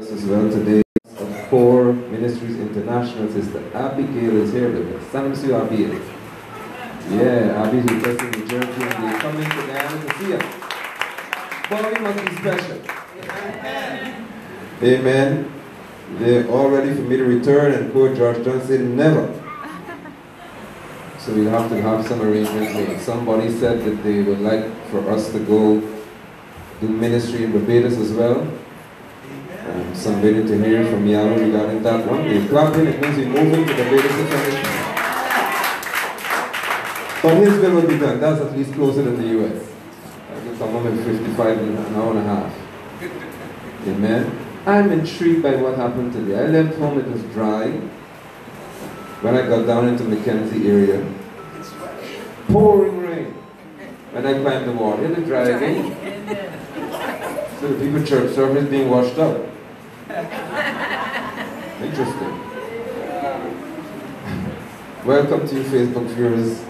us as well today of Core Ministries International. Sister Abigail is here with us. Thanks you, Abigail. Yeah, Abby's requesting the Jersey and they're coming to Guyana to see us. Boy, we must be special. Amen. They're all ready for me to return, and poor George John said never. So we'll have to have some arrangements made. Somebody said that they would like for us to go do ministry in Barbados as well. So I'm waiting to hear from Yahweh regarding that one. They clap in, it means we're moving to Barbados. But his will will be done. That's at least closer than the U.S. I can come home in 55 in an hour and a half. Amen. I'm intrigued by what happened today. I left home, it was dry. When I got down into Mackenzie area, pouring rain. When I climbed the wall, it was dry again. So the people church service being washed out. Interesting. Welcome to you, Facebook viewers.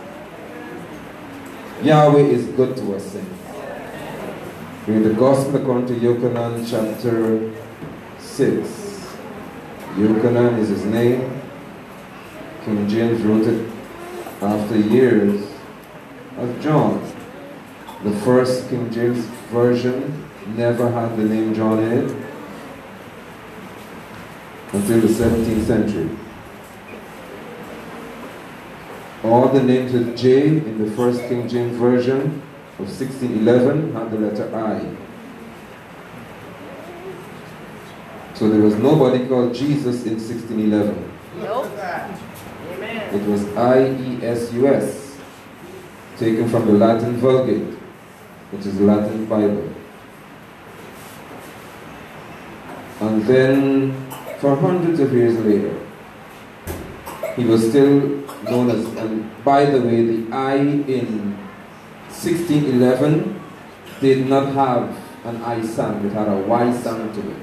Yahweh is good to us, saints. Read the Gospel according to Yochanan chapter 6. Yochanan is his name. King James wrote it after years of John. The first King James version never had the name John in it until the 17th century. All the names with J in the first King James version of 1611 had the letter I. So there was nobody called Jesus in 1611. Nope. It was I-E-S-U-S, taken from the Latin Vulgate, which is the Latin Bible. And then, for hundreds of years later, he was still known as, and by the way, the I in 1611 did not have an I sound, it had a Y sound to it.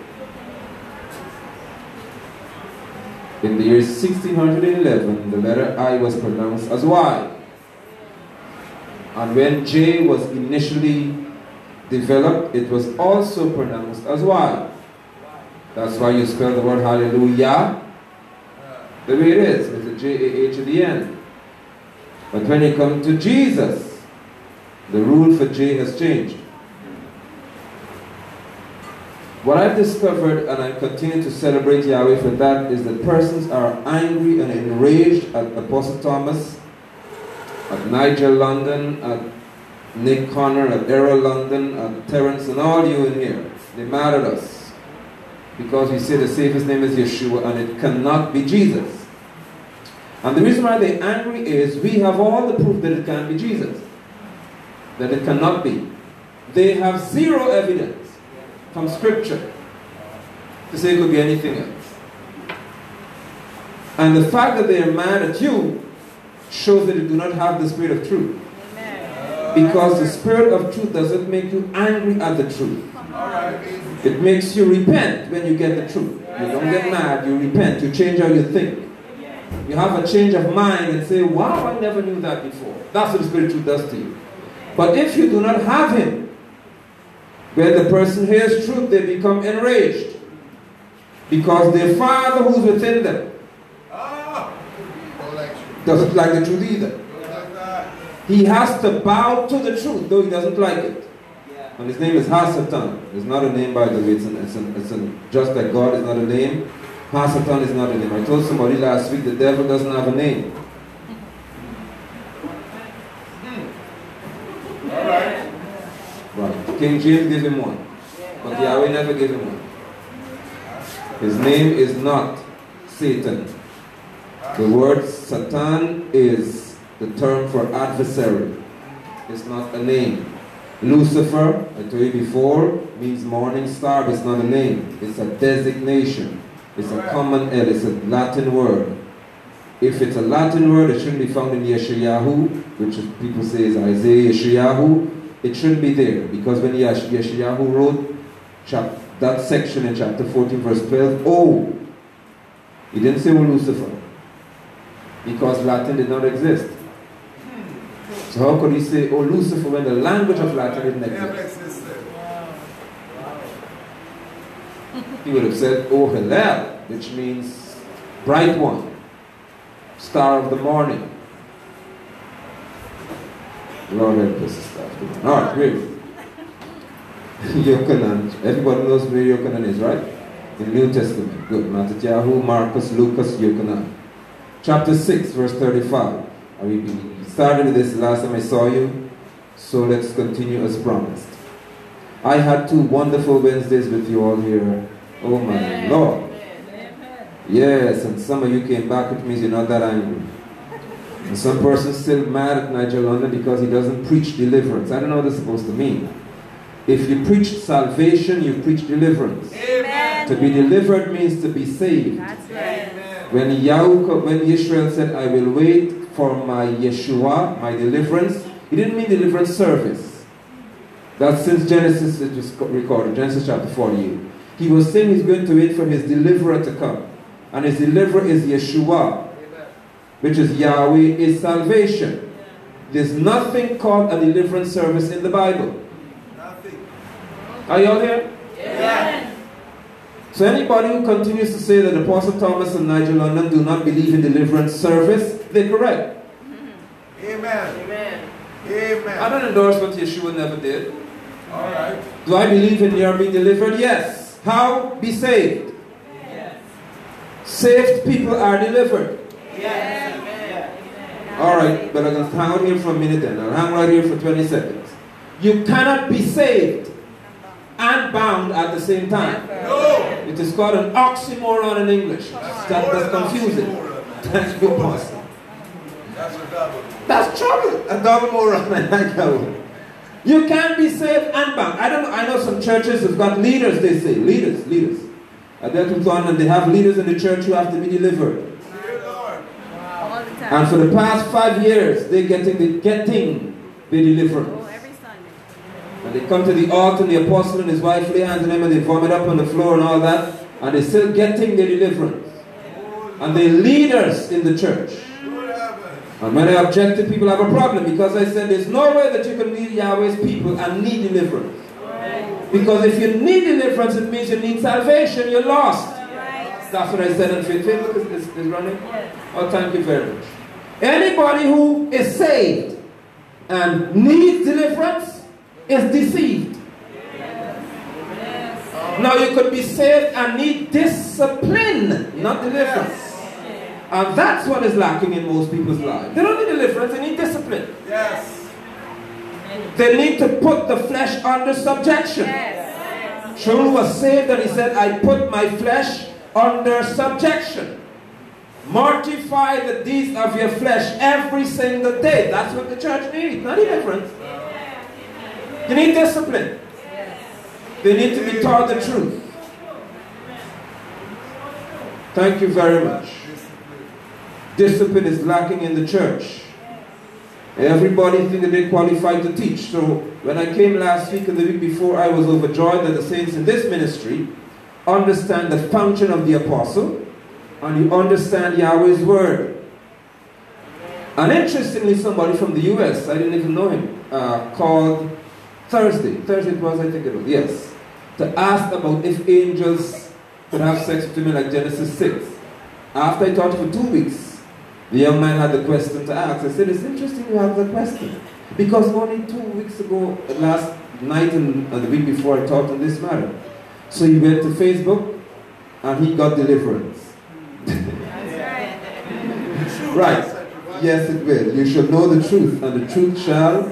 In the year 1611, the letter I was pronounced as Y. And when J was initially developed, it was also pronounced as Y. That's why you spell the word hallelujah the way it is, with the J-A-H at the end. But when you come to Jesus, the rule for J has changed. What I've discovered, and I continue to celebrate Yahweh for that, is that persons are angry and enraged at Apostle Thomas, at Nigel London, at Nick Connor, at Errol London, at Terence, and all you in here. They're mad at us because we say the safest name is Yeshua and it cannot be Jesus. And the reason why they're angry is we have all the proof that it can be Jesus, that it cannot be. They have zero evidence from Scripture to say it could be anything else. And the fact that they are mad at you shows that you do not have the spirit of truth. Because the spirit of truth doesn't make you angry at the truth. It makes you repent when you get the truth. You don't get mad, you repent, you change how you think. You have a change of mind and say, wow, I never knew that before. That's what the spirit of truth does to you. But if you do not have him, when the person hears truth, they become enraged. Because their Father who's within them doesn't like the truth either. He has to bow to the truth, though he doesn't like it. And his name is Hasatan. It's not a name, by the way. Just like God is not a name, Hasatan is not a name. I told somebody last week the devil doesn't have a name. Right. King James gave him one, but Yahweh never gave him one. His name is not Satan. The word Satan is the term for adversary. It's not a name. Lucifer, I told you before, means morning star, but it's not a name. It's a designation. It's a common L. It's a Latin word. If it's a Latin word, it shouldn't be found in Yeshayahu, which people say is Isaiah Yeshayahu. It shouldn't be there, because when Yeshayahu wrote that section in chapter 14, verse 12, oh, he didn't say, oh, Lucifer, because Latin did not exist. So how could he say, oh, Lucifer, when the language of Latin didn't exist? He would have said, Oh Hillel, which means bright one, star of the morning. Lord help us, stuff. Alright, great. Yochanan. Everybody knows where Yochanan is, right? In the New Testament. Good. Matthew, Marcus, Lucas, Yochanan. Chapter 6, verse 35. We started this last time I saw you, so let's continue as promised. I had 2 wonderful Wednesdays with you all here. Oh my Lord. Yes, and some of you came back, which means you're not that angry. And some person's still mad at Nigel London because he doesn't preach deliverance. I don't know what that's supposed to mean. If you preach salvation, you preach deliverance. Amen. To be delivered means to be saved. That's right. When Yeshua said, I will wait for my Yeshua, my deliverance, he didn't mean deliverance service. That's since Genesis, it was recorded, Genesis chapter 48. He was saying he's going to wait for his deliverer to come. And his deliverer is Yeshua, which is Yahweh, is salvation. There's nothing called a deliverance service in the Bible. Nothing. Are you all here? Yeah. So anybody who continues to say that Apostle Thomas and Nigel London do not believe in deliverance service, they're correct. Amen. Amen. Amen. I don't endorse what Yeshua never did. All right. Do I believe in your being delivered? Yes. How? Be saved. Yes. Saved people are delivered. Yes. All right, but I'm going to hang out here for a minute then. I'll hang right here for 20 seconds. You cannot be saved and bound at the same time. No. It is called an oxymoron in English. That's confusing. Thank you, Pastor. That's a double. That's trouble. A double moron. I like that one. You can't be saved and bound. I know some churches have got leaders, they say. Leaders. I dealt with one and they have leaders in the church who have to be delivered. And for the past 5 years, they're getting the deliverance. Oh, every Sunday. And they come to the altar, and the apostle and his wife lay hands on them, and they vomit up on the floor and all that, and they're still getting their deliverance. And they're leaders in the church. And when I objected, people have a problem, because I said there's no way that you can lead Yahweh's people and need deliverance. Because if you need deliverance, it means you need salvation. You're lost. That's what I said on Facebook. Is running? Oh, thank you very much. Anybody who is saved and needs deliverance is deceived. Now you could be saved and need discipline, not deliverance. And that's what is lacking in most people's lives. They don't need deliverance, they need discipline. Yes. They need to put the flesh under subjection. Shaul was saved and he said, I put my flesh under subjection. Mortify the deeds of your flesh every single day. That's what the church needs, not deliverance. You need discipline. They need to be taught the truth. Thank you very much. Discipline is lacking in the church. Everybody thinks that they're qualified to teach. So when I came last week and the week before, I was overjoyed that the saints in this ministry understand the function of the apostle, and you understand Yahweh's word. And interestingly, somebody from the US, I didn't even know him, called Thursday it was, I think it was, yes, to ask about if angels could have sex with women like Genesis 6. After I taught for 2 weeks, the young man had the question to ask. I said, it's interesting you have the question, because only 2 weeks ago, last night and the week before, I taught on this matter. So he went to Facebook and he got deliverance. Right. Yes, it will. You shall know the truth, and the truth shall.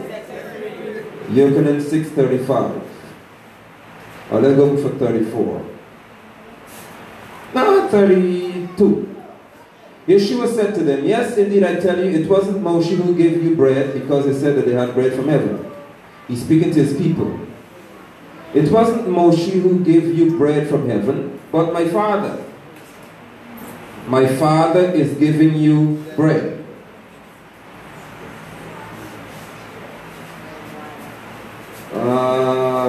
Yochanan 6:35. Or let's go for 34. No, 32. Yeshua said to them, yes, indeed, I tell you, it wasn't Moshe who gave you bread because he said that they had bread from heaven. He's speaking to his people. It wasn't Moshe who gave you bread from heaven, but my Father. My Father is giving you bread.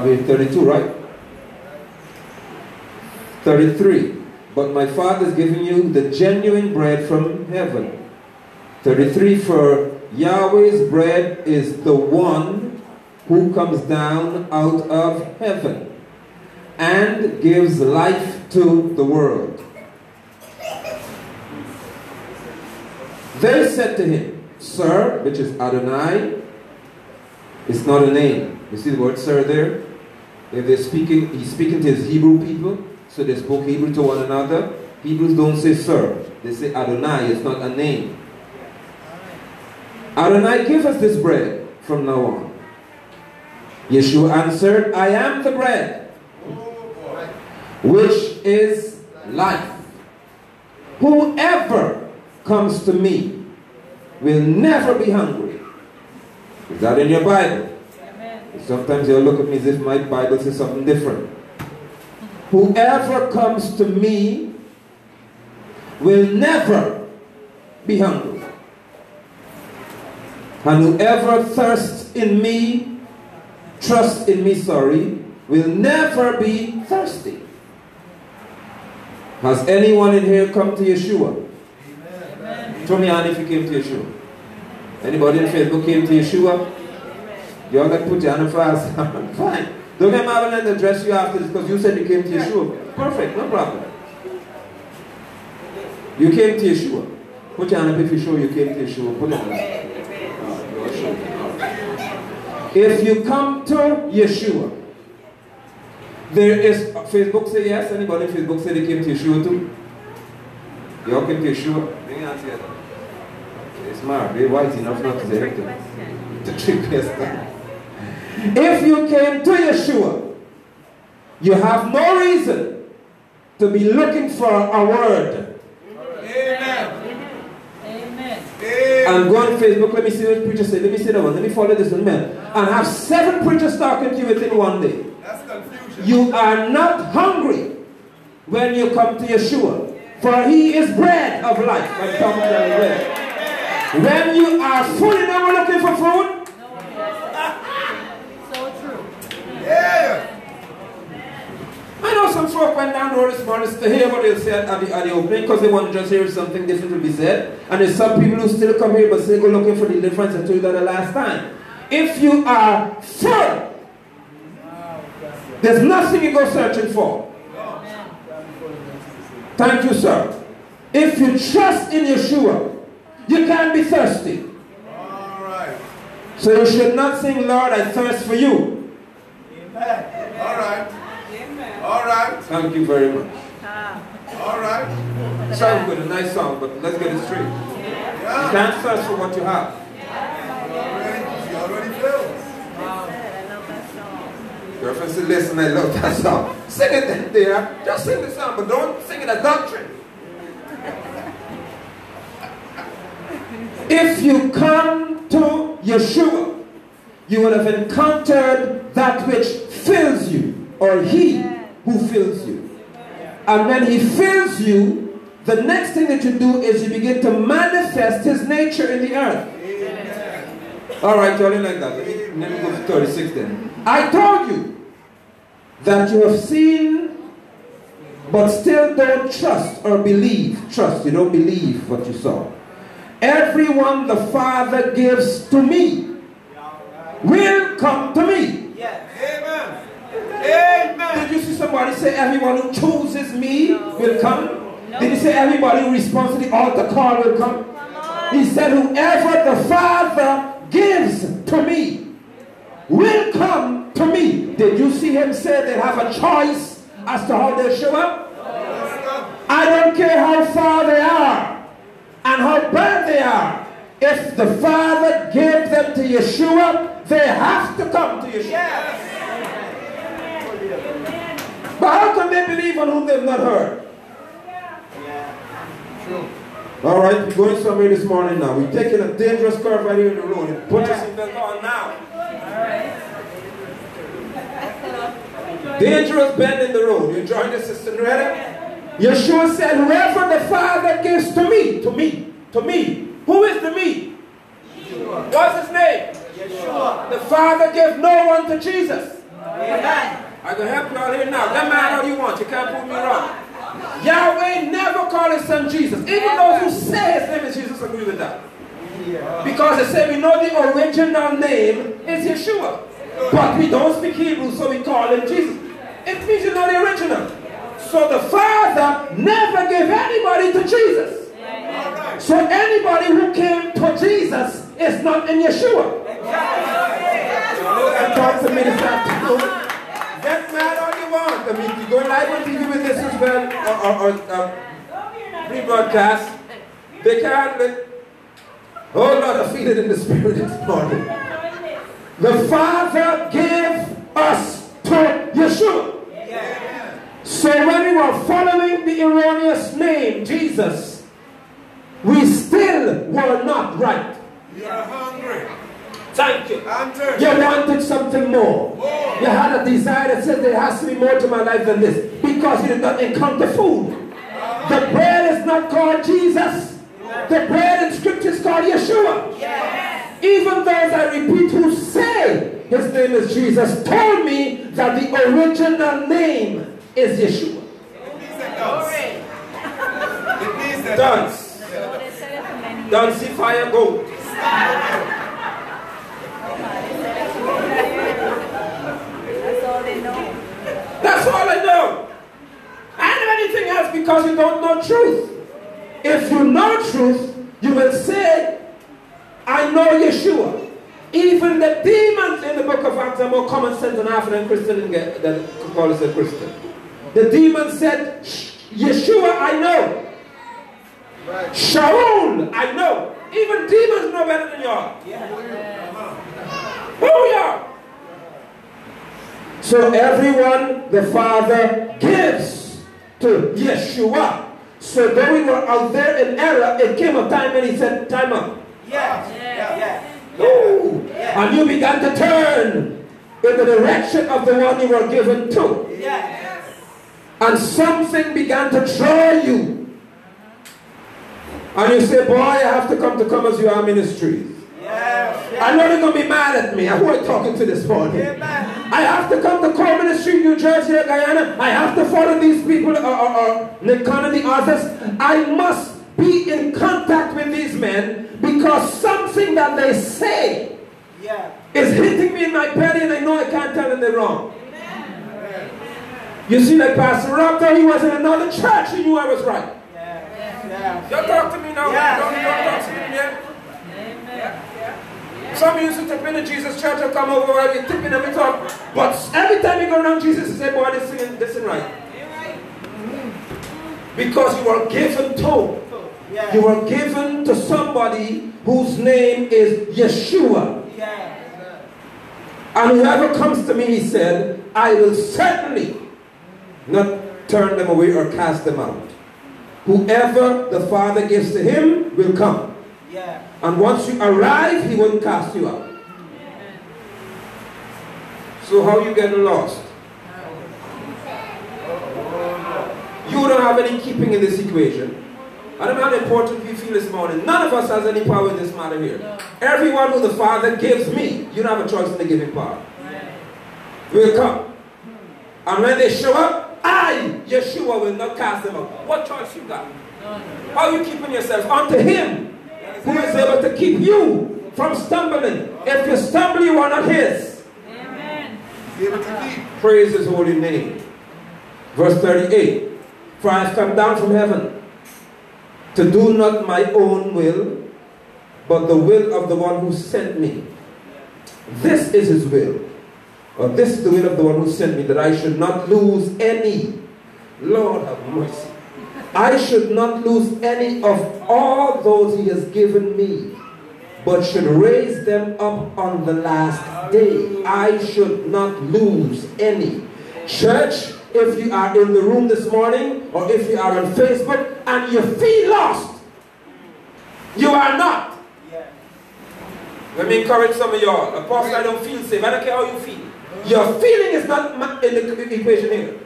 We're 32, right? 33. But my Father is giving you the genuine bread from heaven. 33. For Yahweh's bread is the one who comes down out of heaven and gives life to the world. They said to him, Sir, which is Adonai, it's not a name. You see the word sir there? If they're speaking, he's speaking to his Hebrew people, so they spoke Hebrew to one another. Hebrews don't say sir, they say Adonai, it's not a name. Adonai, give us this bread from now on. Yeshua answered, I am the bread, which is life. Whoever comes to me will never be hungry. Is that in your Bible? Amen. Sometimes you'll look at me as if my Bible says something different. Whoever comes to me will never be hungry. And whoever thirsts in me, trusts in me, will never be thirsty. Has anyone in here come to Yeshua? Amen. Throw me on if you came to Yeshua. Anybody on Facebook came to Yeshua? You all like put your hand on fast. Fine. Don't get mad when I address you after this because you said you came to Yeshua. Perfect, no problem. You came to Yeshua. Put your hand up if you show you came to Yeshua. Put it on. If you come to Yeshua, there is, Facebook say yes? Anybody on Facebook say they came to Yeshua too? You all came to Yeshua? Bring your hands together. They're smart, they're wise enough not to say it. The trick question. If you came to Yeshua, you have no reason to be looking for a word. Amen. Amen. And go on Facebook, let me see what preachers say. Let me see that one. Let me follow this one, man. And have 7 preachers talking to you within one day. That's confusion. You are not hungry when you come to Yeshua, for he is bread of life. I'm talking about bread. When you are fully never looking for food, so true. Yeah. I know some folk went down the road this morning to hear what they'll say at the opening because they want to just hear something different to be said. And there's some people who still come here but still go looking for the difference. I told you that the last time. If you are full, there's nothing you go searching for. Thank you, sir. If you trust in Yeshua, you can't be thirsty. All right. So you should not sing, Lord, I thirst for you. Amen. All right. Amen. All right. Thank you very much. All right. Sounds good, a nice song, but let's get it straight. Yeah. You can't thirst for what you have. You already filled. Girlfriend said, listen, I love that song. Sing it then there. Just sing the song, but don't sing it as doctrine. If you come to Yeshua, you will have encountered that which fills you, or he who fills you. And when he fills you, the next thing that you do is you begin to manifest his nature in the earth. Alright, y'all didn't like that. Let me go to 36 then. I told you that you have seen but still don't trust or believe. Trust, you don't believe what you saw. Everyone the Father gives to me will come to me. Yes. Amen. Amen. Did you see somebody say everyone who chooses me will come? No. Did he say everybody who responds to the altar call will come? He said whoever the Father gives to me will come to me. Did you see him say they have a choice as to how they show up? I don't care how far they are and how bad they are. If the Father gave them to Yeshua, they have to come to Yeshua. Yes. But how can they believe on whom they've not heard? True. All right, we're going somewhere this morning now. We're taking a dangerous curve right here in the road. Put your seatbelt on now. Dangerous bend in the road. You enjoying this, Sister Ready? Yeshua said, whoever the Father gives to me. Who is the me? Yeshua. What's his name? Yeshua. The Father gave no one to Jesus. Amen. I can help you all here now. That matter how you want. You can't prove me wrong. Yahweh never called his son Jesus. Even those who say his name is Jesus agree with that. Because they say we know the original name is Yeshua. But we don't speak Hebrew, so we call him Jesus. It means you know the original. So the Father never gave anybody to Jesus. Right. So anybody who came to Jesus is not in Yeshua. And talk to me this afternoon. Get mad all you want. I mean, you go live on TV with this as well, or rebroadcast. They can't. Oh Lord, I feel it in the spirit this morning. The Father gave us to Yeshua. So when we were following the erroneous name, Jesus, we still were not right. You are hungry. Thank you. Answer. You wanted something more. You had a desire that said there has to be more to my life than this. Because you did not encounter food. The bread is not called Jesus. The bread in scripture is called Yeshua. Yes. Even those, I repeat, who say his name is Jesus, told me that the original name is Yeshua. Dance. Dance, see fire go. That's all they know. That's all I know. I don't know anything else because you don't know truth. If you know truth, you will say, I know Yeshua. Even the demons in the book of Acts are more common sense than African Christian than call us a Christian. The demons said, Yeshua, I know. Right. Shaul, I know. Even demons know better than y'all. Who are y'all? So everyone the Father gives to Yeshua. So though we were out there in error, it came a time when he said, time up. Ooh. And you began to turn in the direction of the one you were given to. And something began to draw you. And you say, boy, I have to come to Come As You Are Ministries. I know they're going to be mad at me. Who am I talking to this morning? I have to come to Core Ministry, New Jersey, or Guyana. I have to follow these people, or Nick Connor, the others. I must be in contact with these men because something that they say is hitting me in my belly and I know I can't tell them they're wrong. You see, like Pastor Rob, though he was in another church, he knew I was right. Y'all talk to me now. Don't talk to me yet. Some used to tip into Jesus church and come over while you're tipping them talk. But every time you go around Jesus, you say, boy, this isn't right. Because you were given to. You were given to somebody whose name is Yeshua. And whoever comes to me, he said, I will certainly not turn them away or cast them out. Whoever the Father gives to him will come. And once you arrive, he won't cast you out. So how you getting lost? You don't have any keeping in this equation. I don't know how important we feel this morning. None of us has any power in this matter here. Everyone who the Father gives me, you don't have a choice in the giving power. Will come. And when they show up, I, Yeshua, will not cast them out. What choice you got? How are you keeping yourself? Unto him who is able to keep you from stumbling. If you stumble, you are not his. Amen. Praise his holy name. Verse 38. For I have come down from heaven to do not my own will, but the will of the one who sent me. This is his will. Or this is the will of the one who sent me, that I should not lose any. Lord have mercy. I should not lose any of all those he has given me, but should raise them up on the last day. I should not lose any. Church, if you are in the room this morning, or if you are on Facebook, and you feel lost, you are not. Let me encourage some of y'all. Apostle, I don't feel safe. I don't care how you feel. Your feeling is not in the equation here.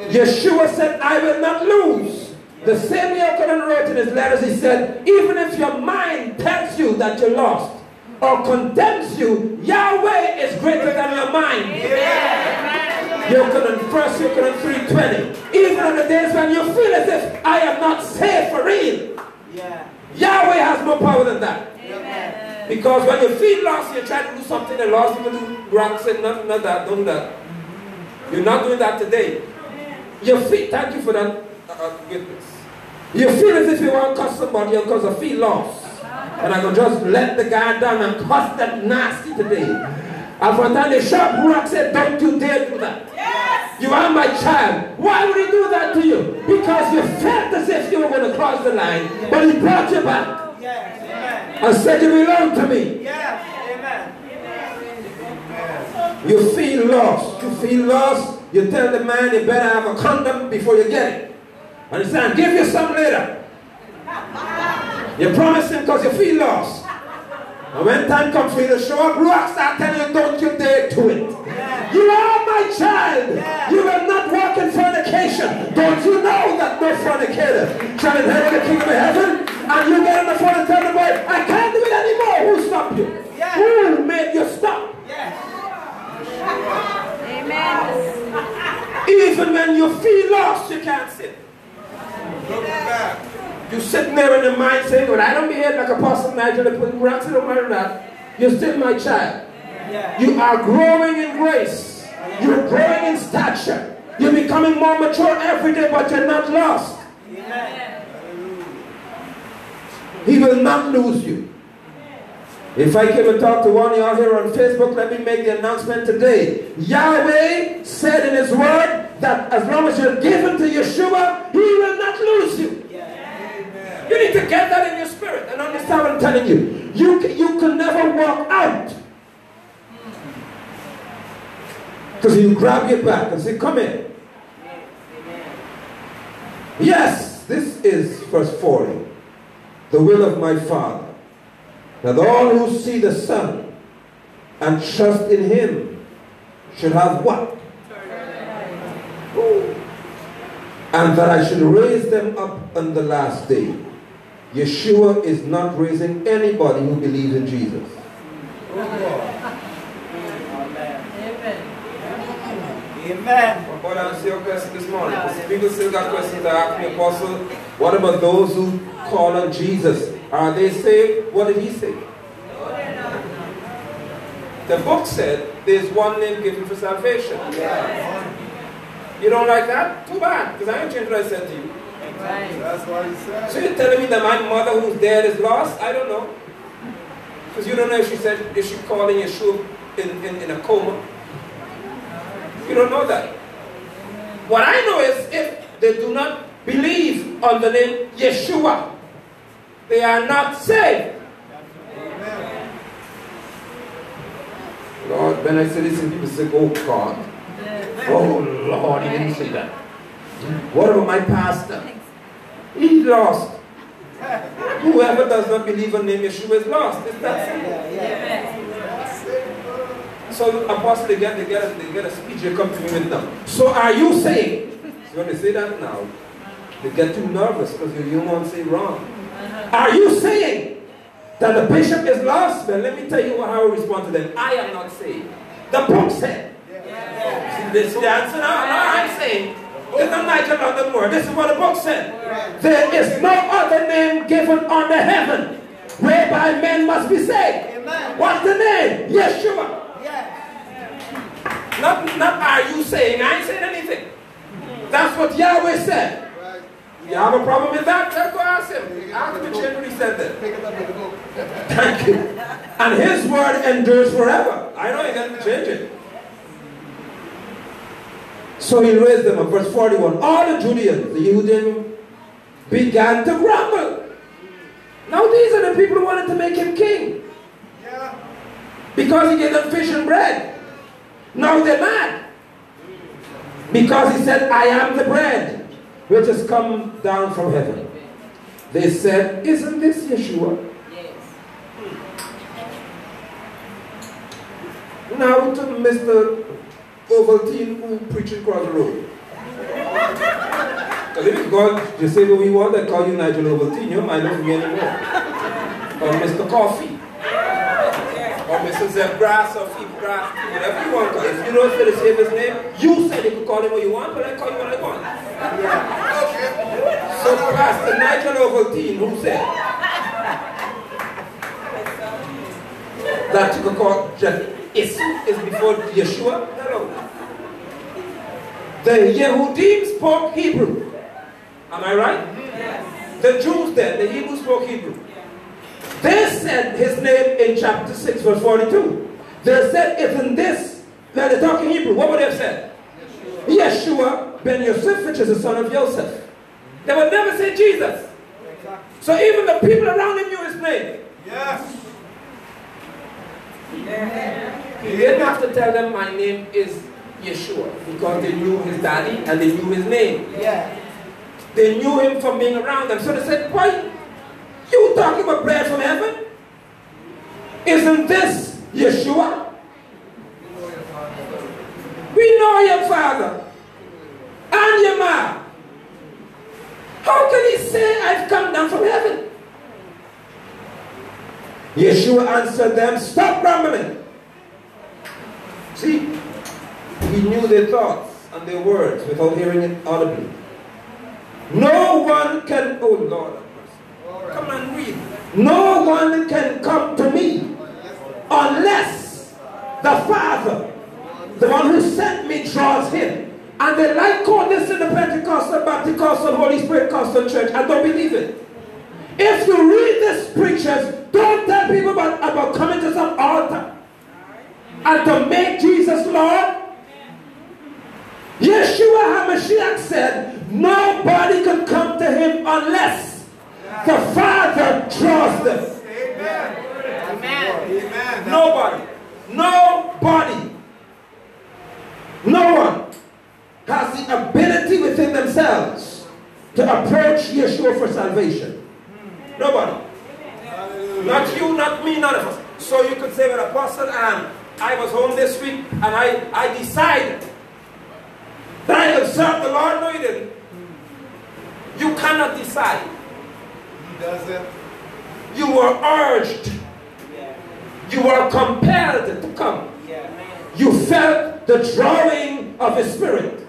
Yeshua said, I will not lose. The same Yochanan wrote in his letters, he said, even if your mind tells you that you're lost or condemns you, Yahweh is greater than your mind. Yochanan, 1 Yochanan 3:20. Even on the days when you feel as if I am not safe for real, Yahweh has more power than that. Amen. Because when you feel lost, you're trying to do something and lost, you do rocks and not that, don't do that. You're not doing that today. You feel, thank you for that witness. You feel as if you want to cuss somebody because I feel lost. And I can just let the guy down and cuss that nasty today. And for a time the sharp rock said, don't you dare do that. Yes. You are my child. Why would he do that to you? Because you felt as if you were going to cross the line, but he brought you back. Yes. Amen. And said you belong to me. Yes. Amen. You feel lost. You feel lost. You tell the man you better have a condom before you get it. And he said, I'll give you some later. You promise him because you feel lost. And when time comes for you to show up, Ruach start telling you, don't you dare do it. Yeah. You are my child. Yeah. You will not walk in fornication. Don't you know that no fornicator shall inherit the kingdom of heaven? And you get on the phone and tell the boy, I can't do it anymore. Who stopped you? Yeah. Who made you stop? Yeah. Amen. Even when you feel lost, you can't sit. Look back. You're sitting there in your mind saying, well, I don't behave like Apostle Nigel and putting rocks in the matter that. You're still my child. Yeah. You are growing in grace. You're growing in stature. You're becoming more mature every day, but you're not lost. Yeah. He will not lose you. If I came and talk to one of y'all here on Facebook, let me make the announcement today. Yahweh said in his word that as long as you're given to Yeshua, he will not lose you. You need to get that in your spirit and understand what I'm telling you. You can never walk out. Because he'll grab you back and say, come in. Yes, this is verse 40. The will of my Father, that all who see the Son and trust in him should have what? Ooh. And that I should raise them up on the last day. Yeshua is not raising anybody who believes in Jesus. Amen. I'm going to answer your question this morning. People still got questions to ask me, Apostle. What about those who call on Jesus? Are they saved? What did he say? The book said there's one name given for salvation. You don't like that? Too bad, because I ain't changed what I said to you. Right. That's what he said. So you're telling me that my mother who's dead is lost? I don't know. Because you don't know if she said, is she calling Yeshua in a coma? You don't know that. What I know is if they do not believe on the name Yeshua, they are not saved. Amen. Lord, when I say this, people say, oh God. Oh Lord, he didn't say that. What about my pastor? He's lost. Whoever does not believe on name Yeshua is lost. Is that simple? So Apostle, they get a speech, they come to me with them. So are you saying? So when they say that now, they get too nervous because you won't say wrong. Are you saying that the bishop is lost? Well, let me tell you how I respond to them. I am not saying. The book said. See, this is the answer now. No, I'm saying. It's not Nigel London word. This is what the book said. There is no other name given under heaven whereby men must be saved. What's the name? Yeshua. Not are you saying? I ain't saying anything. That's what Yahweh said. You have a problem with that? Let's go ask him. Ask him when he said that. Thank you. And his word endures forever. I know you can't change it. So he raised them up. Verse 41. All the Judeans, the Yehudim, began to grumble. Now these are the people who wanted to make him king. Because he gave them fish and bread. Now they're mad. Because he said, I am the bread which has come down from heaven. They said, isn't this Yeshua? Yes. Now to Mr. Ovaltine who preaching across the road. Because if you call, you say what we want, I call you Nigel Ovaltine, you might not be anymore. Or Mr. Coffee. Or Mr. Zeb Grass or Feep Grass, whatever you want to call him. If you don't say the same his name, you say you can call him what you want, but I call you what I want. Yeah. So Pastor Nigel Ovaltine, who said that you can call just Isu is before Yeshua? Hello. The Yehudim spoke Hebrew. Am I right? Yes. The Jews then, the Hebrews spoke Hebrew. They said his name in chapter 6, verse 42. They said, if in this, now they're talking Hebrew, what would they have said? Yeshua ben Yosef, which is the son of Joseph. They would never say Jesus. So even the people around him knew his name. Yes. He didn't have to tell them my name is Yeshua, because they knew his daddy and they knew his name. Yeah. They knew him from being around them. So they said, why? You talking about bread from heaven? Isn't this Yeshua? We know your father and your mother. How can he say, I've come down from heaven? Yeshua answered them, stop grumbling. See, he knew their thoughts and their words without hearing it audibly. No one can, oh Lord have mercy. Come and read. No one can come to me unless the Father, the one who sent me, draws him. And they like call this in the Pentecostal, Baptist, Holy Spirit, Gospel Church. I don't believe it. If you read this preachers, don't tell people about coming to some altar and to make Jesus Lord. Yeshua HaMashiach said, nobody can come to him unless the Father draws them. Amen. Amen. Amen. Nobody. Nobody. No one has the ability within themselves to approach Yeshua for salvation. Nobody. Not you, not me, none of us. So you could say, well, Apostle, I was home this week and I decided that I would serve the Lord. No, you didn't. You cannot decide. He doesn't. You were urged. You were compelled to come. You felt the drawing of His Spirit.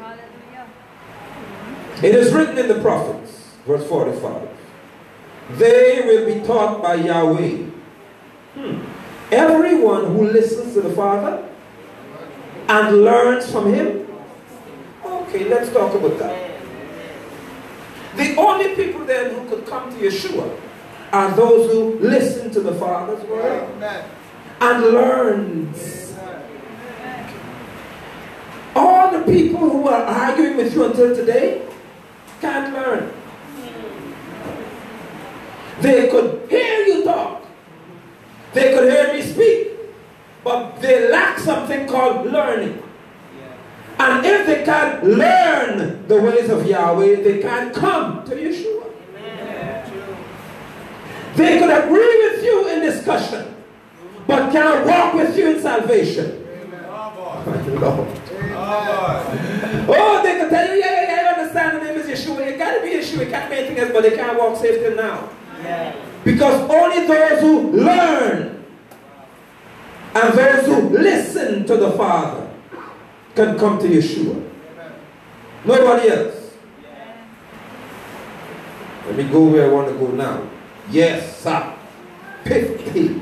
It is written in the prophets, verse 45. They will be taught by Yahweh. Everyone who listens to the Father and learns from Him. Okay, let's talk about that. The only people then who could come to Yeshua are those who listen to the Father's word and learns. All the people who are arguing with you until today can't learn. They could hear you talk. They could hear me speak. But they lack something called learning. And if they can't learn the ways of Yahweh, they can't come to Yeshua. They could agree with you in discussion, but can't walk with you in salvation. Lord. Oh, they can tell you, yeah, I understand the name is Yeshua. It got to be Yeshua. It can't be anything else, but they can't walk safe till now. Because only those who learn and those who listen to the Father can come to Yeshua. Nobody else. Let me go where I want to go now. Yes, sir. 50.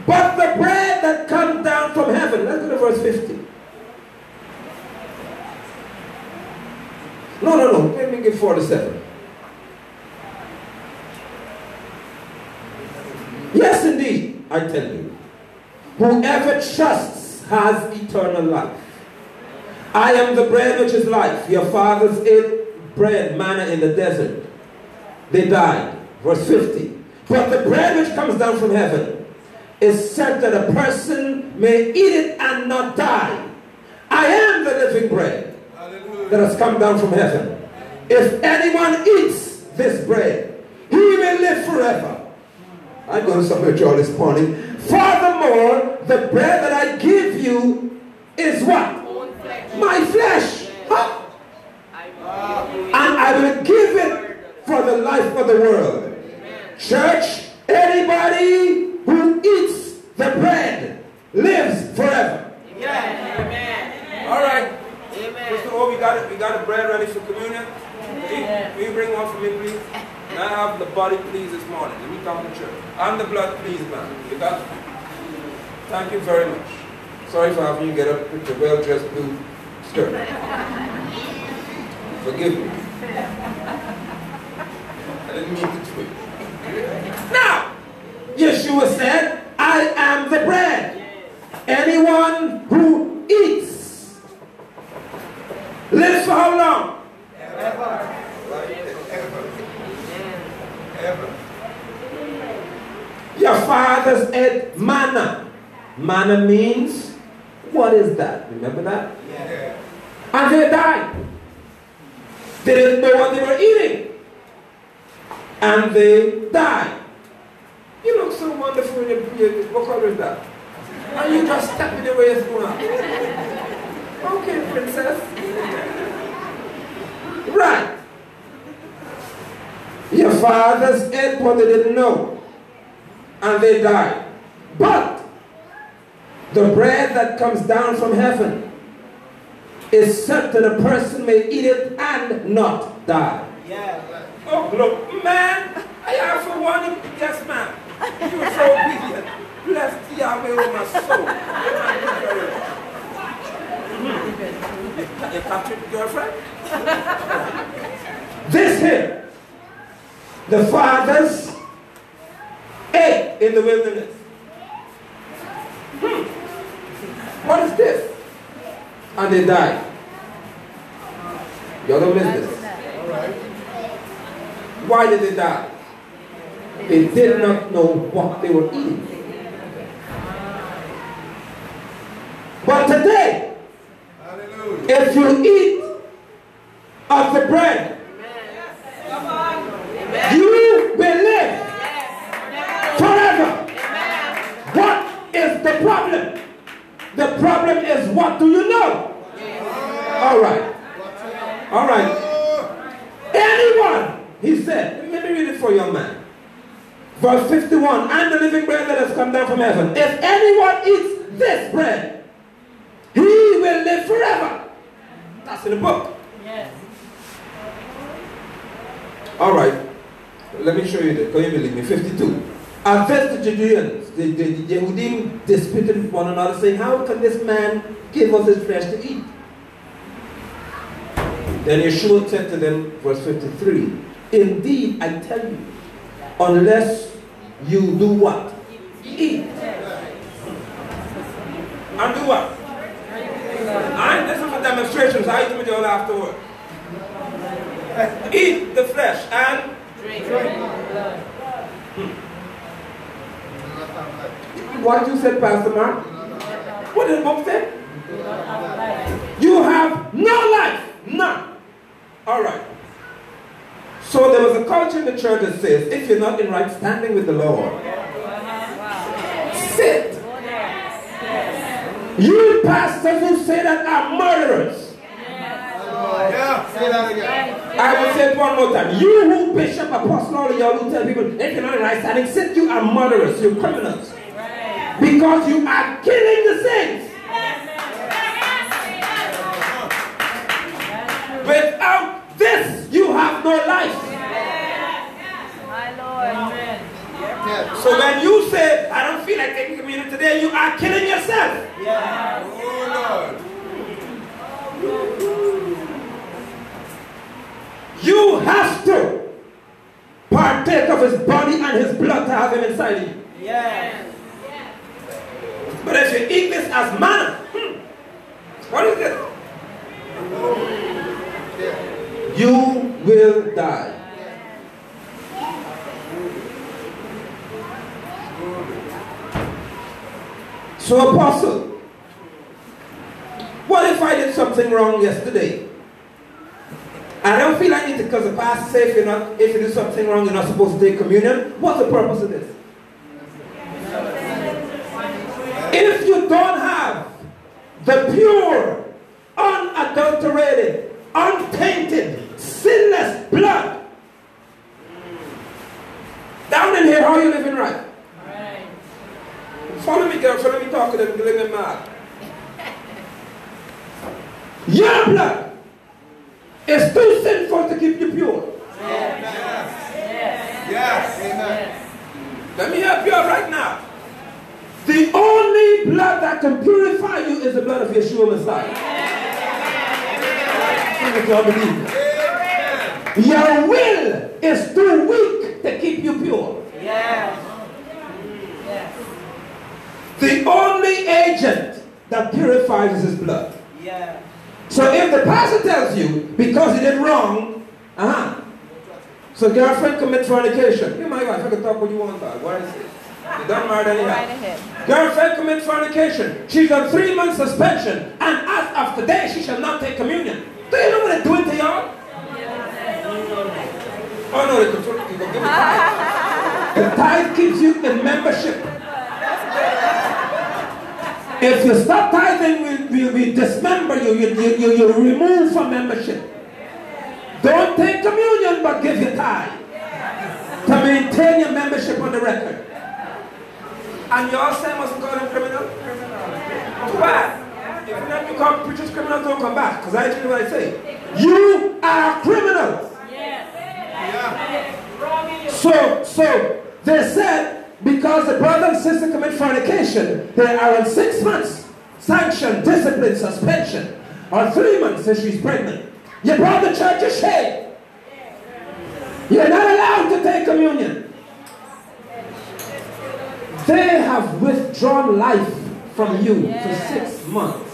But the bread that comes down from heaven. Let's go to verse 50. No. Let me give 47. Yes, indeed, I tell you. Whoever trusts has eternal life. I am the bread which is life. Your fathers ate bread, manna in the desert. They died. Verse 50. But the bread which comes down from heaven is set that a person may eat it and not die. I am the living bread that has come down from heaven. If anyone eats this bread, he will live forever. I'm going somewhere, Joel, this morning. Furthermore, the bread that I give you is what? My flesh. Huh? And I will give it for the life of the world. Church, anybody who eats the bread lives forever. Amen. All right. Amen. First of all, we got the bread ready for communion. Will you bring one for me, please? Can I have the body, please, this morning? Let me come to church. And the blood, please, man. You got it? Thank you very much. Sorry for having you get up with your well-dressed blue skirt. Forgive me. I didn't mean to twitch. Now, Yeshua said, I am the bread. Anyone who eats lives for how long? Ever. Ever. Your fathers ate manna. Manna means, what is that? Remember that? Yeah. And they died. They didn't know what they were eating. And they died. You look so wonderful in your what color is that? And you just stepping the way through now. Okay, princess. Right. Your fathers ate what they didn't know. And they died. But the bread that comes down from heaven is set that a person may eat it and not die. Yeah. Oh, look, man, I have for one, yes, man. You were so obedient. Bless Yahweh with my soul. You captured the girlfriend? This here, the fathers ate in the wilderness. What is this? And they died. You don't miss this. Why did they die? They did not know what they were eating. But today, if you eat of the bread, you will live forever. What is the problem? The problem is, what do you know? All right. All right. Anyone, he said, let me read it for you, man. Verse 51, and the living bread that has come down from heaven. If anyone eats this bread, he will live forever. That's in the book. Yes. All right. Let me show you this. Can you believe me? 52. At this, the Judeans, the Yehudim disputed with one another, saying, how can this man give us his flesh to eat? Then Yeshua said to them, verse 53, indeed, I tell you, unless you do what? Eat. And do what? And this is for demonstrations. I eat with you all afterward. Eat the flesh and Drink. What you said, Pastor Mark? What did the book say? You have no life. None. All right. So there was a culture in the church that says, if you're not in right standing with the Lord, sit. You pastors who say that are murderers. Yeah, say that again. I will say it one more time. You who bishop, apostle, all of y'all who tell people, if you're not in right standing, sit, you are murderers, you're criminals. Because you are killing the saints. Without this, you have no life. My Lord. Amen. So when you say, I don't feel like taking communion today, you are killing yourself. Oh, Lord. You have to partake of his body and his blood to have him inside you. Yes. But if you eat this as manna, what is this? You will die. So, Apostle, what if I did something wrong yesterday? I don't feel I need to, because the pastor said if you do something wrong, you're not supposed to take communion. What's the purpose of this? If you don't have the pure, unadulterated, untainted, sinless blood, down in here, how are you living right? Follow me, girl. Let me talk to them. Let them mad. Your blood is too sinful to keep you pure. Yes, amen. Let me help you out right now. The only blood that can purify you is the blood of Yeshua Messiah. See what y'all believe. Your will is too weak to keep you pure. Yes. Yes. The only agent that purifies is his blood. Yes. So if the pastor tells you, because he did wrong, so girlfriend commit fornication. You my wife, I can talk what you want about. What is it? You don't marry anyhow. Right ahead. Girlfriend commit fornication. She's on 3 months suspension, and as of today, she shall not take communion. Do you know what they're doing to y'all? Oh no, they control it. You go give me tithe. The tithe keeps you in membership. If you stop tithing, we dismember you. You remove from membership. Don't take communion, but give your tithe to maintain your membership on the record. And you all say I must call them criminal? Too bad. If you not become preachers criminals, don't come back. Because I tell you what I say. You are criminals. So they said, because the brother and sister commit fornication, they are on 6 months sanction, discipline, suspension, or 3 months if she's pregnant. You brought the church a shame. You're not allowed to take communion. They have withdrawn life from you for 6 months.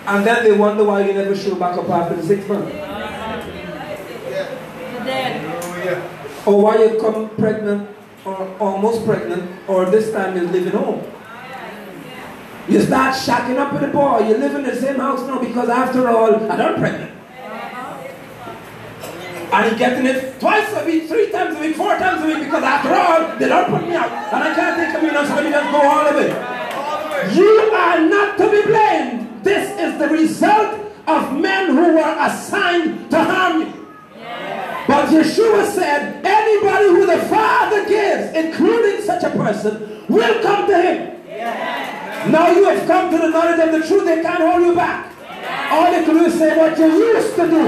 And then they wonder why you never show back up after the 6 months. Or why you come pregnant, or almost pregnant, or this time you're living home. You start shacking up with the boy. You live in the same house now because after all, I'm not pregnant. And he's getting it twice a week, 3 times a week, 4 times a week because after all, they don't put me out. And I can't take communion, so let me just go all the way. You are not to be blamed. This is the result of men who were assigned to harm you. But Yeshua said, anybody who the Father gives, including such a person, will come to him. Now you have come to the knowledge of the truth, they can't hold you back. All they can do is say what you used to do,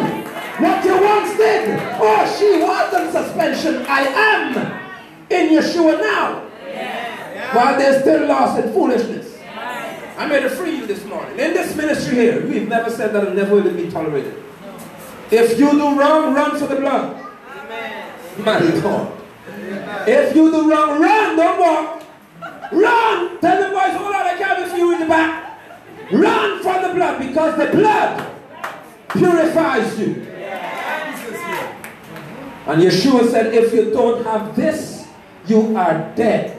what you once did. Oh, she was on suspension. I am in Yeshua now. While they're still lost in foolishness. I'm here to free you this morning. In this ministry here, we've never said that it never will be tolerated. If you do wrong, run for the blood. My God. If you do wrong, run, don't walk. Run! Tell the boys, hold on, I can't be for you in the back. Run for the blood, because the blood purifies you. And Yeshua said, if you don't have this, you are dead.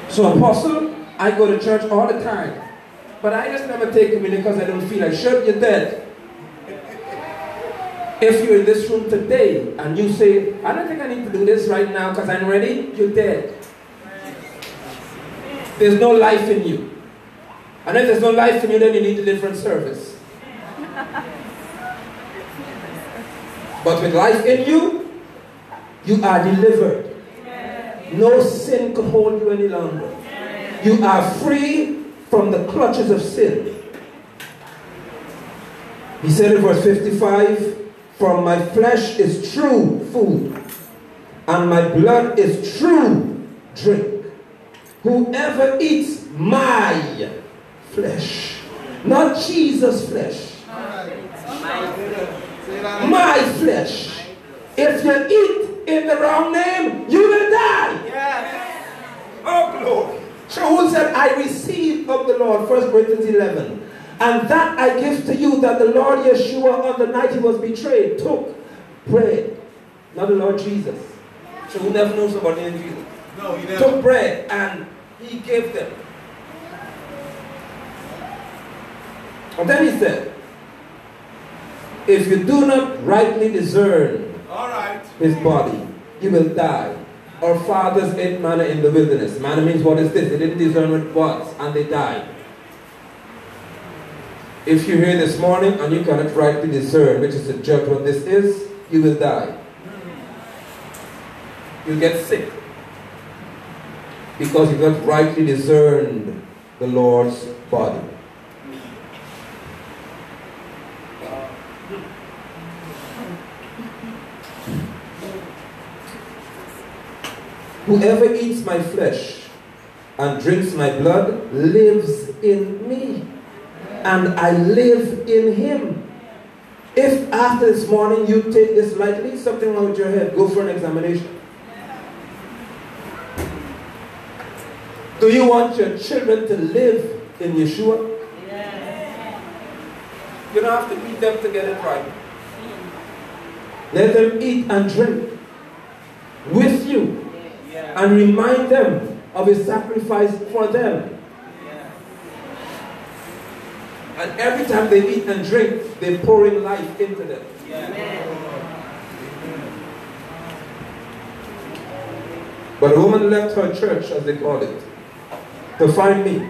So Apostle, I go to church all the time. But I just never take communion because I don't feel like, sure, you're dead. If you're in this room today and you say, I don't think I need to do this right now because I'm ready, you're dead. There's no life in you. And if there's no life in you, then you need a different service. But with life in you, you are delivered. No sin can hold you any longer. You are free from the clutches of sin. He said in verse 55, for my flesh is true food, and my blood is true drink. Whoever eats my flesh, not Jesus' flesh, my flesh. If you eat in the wrong name, you will die. Oh, glory. Shaul said, I received of the Lord, 1 Corinthians 11. And that I give to you, that the Lord Yeshua on the night he was betrayed took bread. Not the Lord Jesus. So who never knows about the name Jesus? No, he never. Took bread and he gave them. And then he said, if you do not rightly discern his body, you will die. Our fathers ate manna in the wilderness. Manna means what is this? They didn't discern what it was, and they died. If you're here this morning and you cannot rightly discern which is the judge what this is, you will die. You'll get sick. Because you've not rightly discerned the Lord's body. Whoever eats my flesh and drinks my blood lives in me, and I live in him. If after this morning you take this lightly, something wrong with your head, go for an examination. Do you want your children to live in Yeshua? You don't have to beat them to get it right. Let them eat and drink with you and remind them of his sacrifice for them. And every time they eat and drink, they're pouring life into them. But a woman left her church, as they call it, to find me.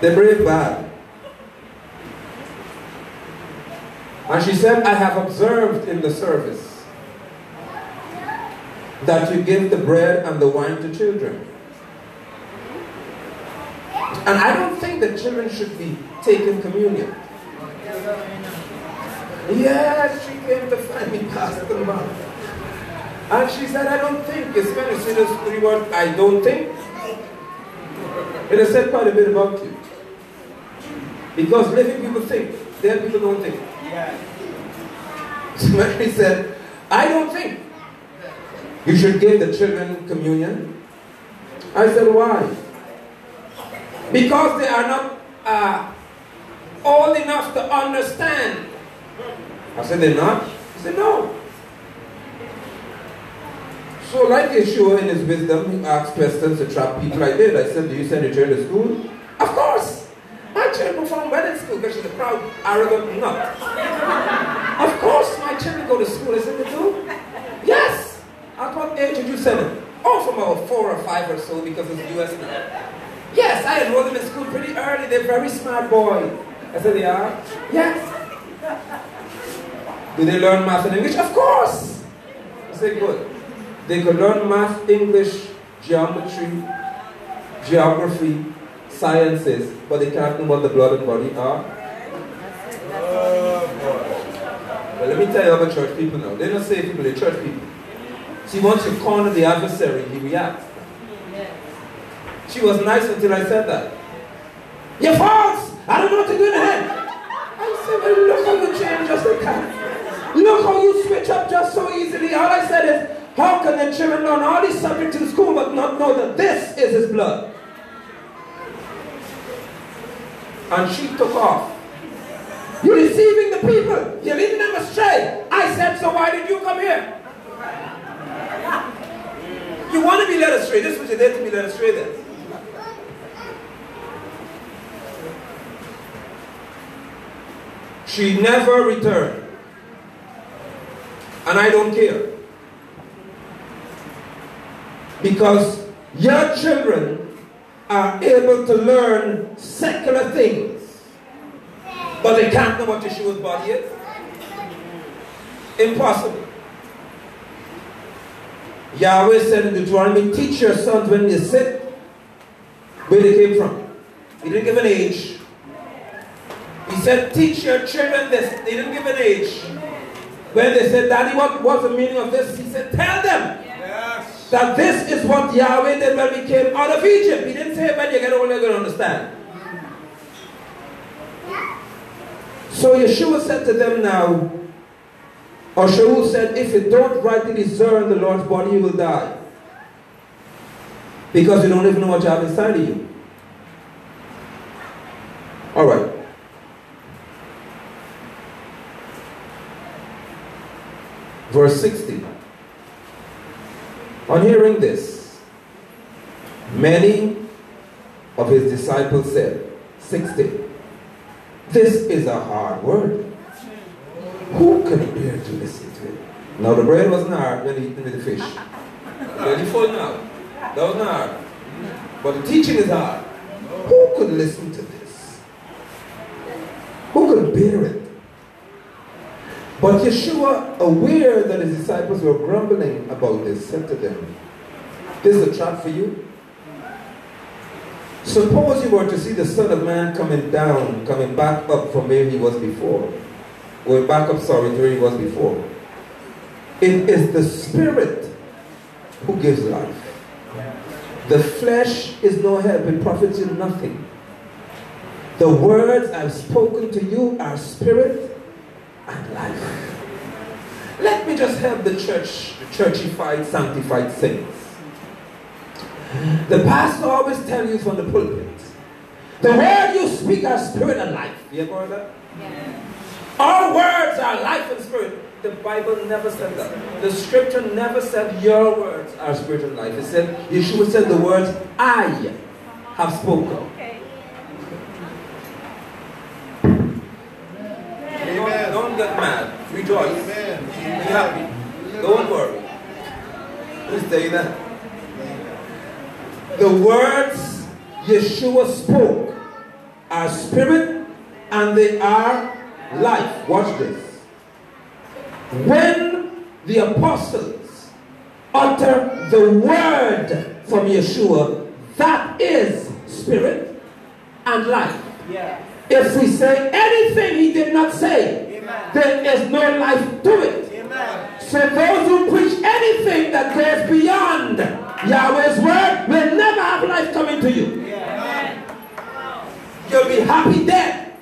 They brave bad. And she said, I have observed in the service that you give the bread and the wine to children. And I don't think that children should be taking communion. Yes, she came to find me, Pastor Mark. And she said, I don't think. It's when you see those 3 words, I don't think. It has said quite a bit about you. Because living people think, dead people don't think. So Mary said, I don't think you should give the children communion. I said, why? Because they are not old enough to understand. I said, they're not? He said, no. So like Yeshua in his wisdom, he asked questions to trap people. I did. I said, do you send your children to school? Of course. My children perform well in school because she's a proud, arrogant nut. Of course my children go to school. I said, they do? Yes. At what age did you send them? Oh, from about 4 or 5 or so because it's US now. Yes, I enrolled them in school pretty early. They're very smart boys. I said, they are? Yes. Do they learn math and English? Of course. I said, good. They could learn math, English, geometry, geography, sciences, but they can't know what the blood and body are. Well, let me tell you about church people now. They're not saved people, they're church people. See, once you corner the adversary, he reacts. She was nice until I said that. You're false! I don't know what to do in the head. I said, well, look how you change just like that. Look how you switch up just so easily. All I said is, how can the children learn all these subjects in school but not know that this is his blood? And she took off. You're deceiving the people. You're leading them astray. I said, so why did you come here? You want to be led astray. This is what you're there to be led astray then. She never returned. And I don't care. Because your children are able to learn secular things, but they can't know what Yeshua's body is. Impossible. Yahweh said in Deuteronomy, teach your sons when they sit where they came from. He didn't give an age. He said, teach your children this. They didn't give an age. When they said, Daddy, what's the meaning of this? He said, tell them that this is what Yahweh did when we came out of Egypt. He didn't say when you get older, you're going to understand. So Yeshua said to them now, or Shaul said, if you don't rightly discern the Lord's body, you will die. Because you don't even know what you have inside of you. Alright. Verse 60. On hearing this, many of his disciples said, 60. This is a hard word. Who can bear to listen to it? Now the bread wasn't hard when eaten with the fish. Really full now. That wasn't hard. But the teaching is hard. Who could listen to this? Who could bear it? But Yeshua, aware that his disciples were grumbling about this, said to them, this is a trap for you. Suppose you were to see the Son of Man coming down, coming back up from where he was before. Going back up, sorry, to where he was before. It is the Spirit who gives life. The flesh is no help, it profits you nothing. The words I've spoken to you are spirit and life. Let me just help the churchified, sanctified saints. The pastor always tells you from the pulpit, the word you speak are spirit and life. You ever heard that? Yeah. Our words are life and spirit. The Bible never said that. The scripture never said your words are spirit and life. It said, Yeshua said the words, I have spoken. Okay. Don't get mad. Rejoice. Amen. Be happy. Don't worry. Just say that. The words Yeshua spoke are spirit and they are life. Watch this. When the apostles utter the word from Yeshua, that is spirit and life. Yeah. If we say anything he did not say, Amen, there is no life to it. Amen. So those who preach anything that goes beyond Yahweh's word will never have life coming to you. Yeah. You'll be happy dead.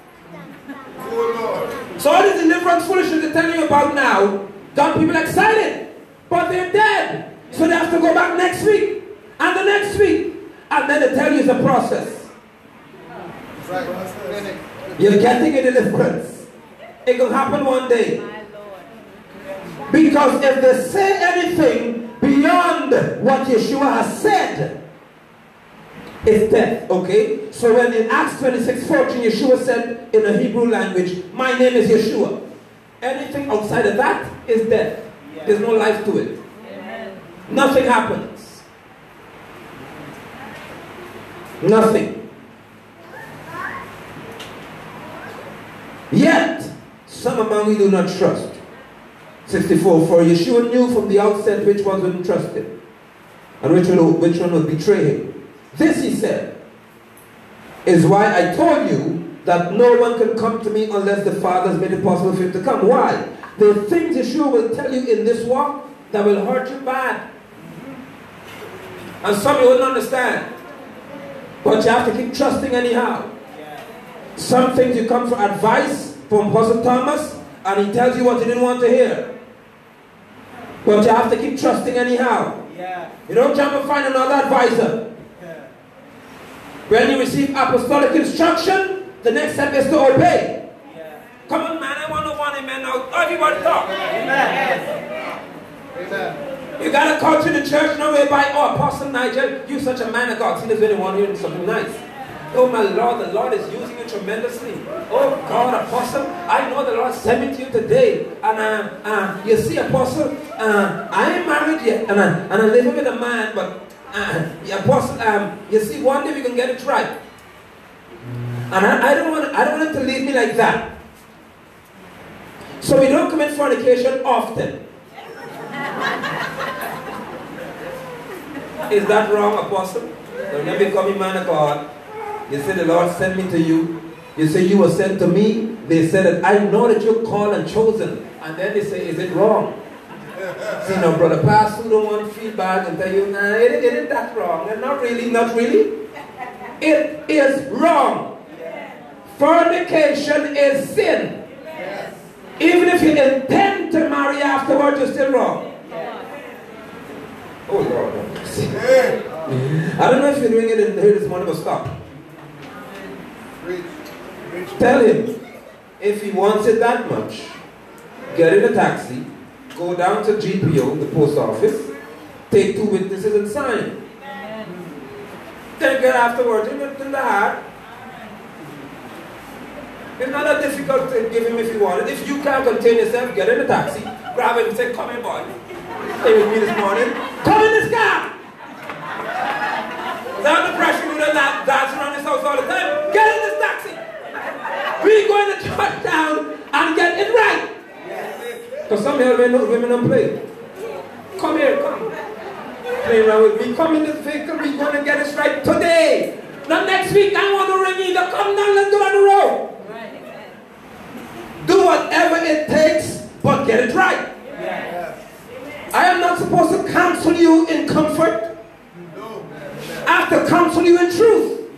Oh, Lord. So all this deliverance foolishness they're telling you about now got people excited, but they're dead. So they have to go back next week and the next week, and then they tell you it's a process. Right. You're getting a deliverance. It will happen one day. Because if they say anything beyond what Yeshua has said, it's death. Okay? So when in Acts 26:14, Yeshua said in the Hebrew language, my name is Yeshua. Anything outside of that is death. There's no life to it. Amen. Nothing happens. Nothing. Yet, some among you do not trust. 64. For Yeshua knew from the outset which ones wouldn't trust him, and which one would betray him. This, he said, is why I told you that no one can come to me unless the Father has made it possible for him to come. Why? There are things Yeshua will tell you in this walk that will hurt you bad. And some you wouldn't understand. But you have to keep trusting anyhow. Some things you come for advice from Apostle Thomas, and he tells you what you didn't want to hear. But you have to keep trusting anyhow. Yeah. You don't jump and find another advisor. Yeah. When you receive apostolic instruction, the next step is to obey. Yeah. Come on, man, I want to want him, man. Now, everybody talk. Amen. Amen. You got to come to the church now whereby, oh, Apostle Nigel, you're such a man of God. See, there's really one hearing something nice. Oh, my Lord, the Lord is using you tremendously. Oh, God, Apostle, I know the Lord sent me to you today. And you see, Apostle, I ain't married yet. And I'm living with a man, but Apostle, you see, one day we can get it right. And I don't want him to leave me like that. So we don't commit fornication often. Is that wrong, Apostle? When you become a man of God, you say the Lord sent me to you. You say you were sent to me. They said that I know that you're called and chosen. And then they say, is it wrong? See, now, brother pastor don't want to feel bad and tell you, nah, it isn't that wrong. And not really, not really. It is wrong. Fornication is sin. Even if you intend to marry afterwards, you're still wrong. Oh Lord. I don't know if you're doing it in here this morning, but stop. Tell him, if he wants it that much, get in a taxi, go down to GPO, the post office, take 2 witnesses and sign. Then get afterwards, in the heart. It's not that difficult to give him if you want it. If you can't contain yourself, get in a taxi, grab him and say, come here, boy. Stay with me this morning. Come in this car. Without the pressure, you don't dance around this house all the time. Get in this taxi. We're going to church down and get it right. Because some here women don't play. Come here, come. Play around with me. Come in this vehicle. We're going to get this right today. Not next week. I want to ring either. Come down, let's go on the road. Do whatever it takes, but get it right. I am not supposed to counsel you in comfort. I have to counsel you in truth.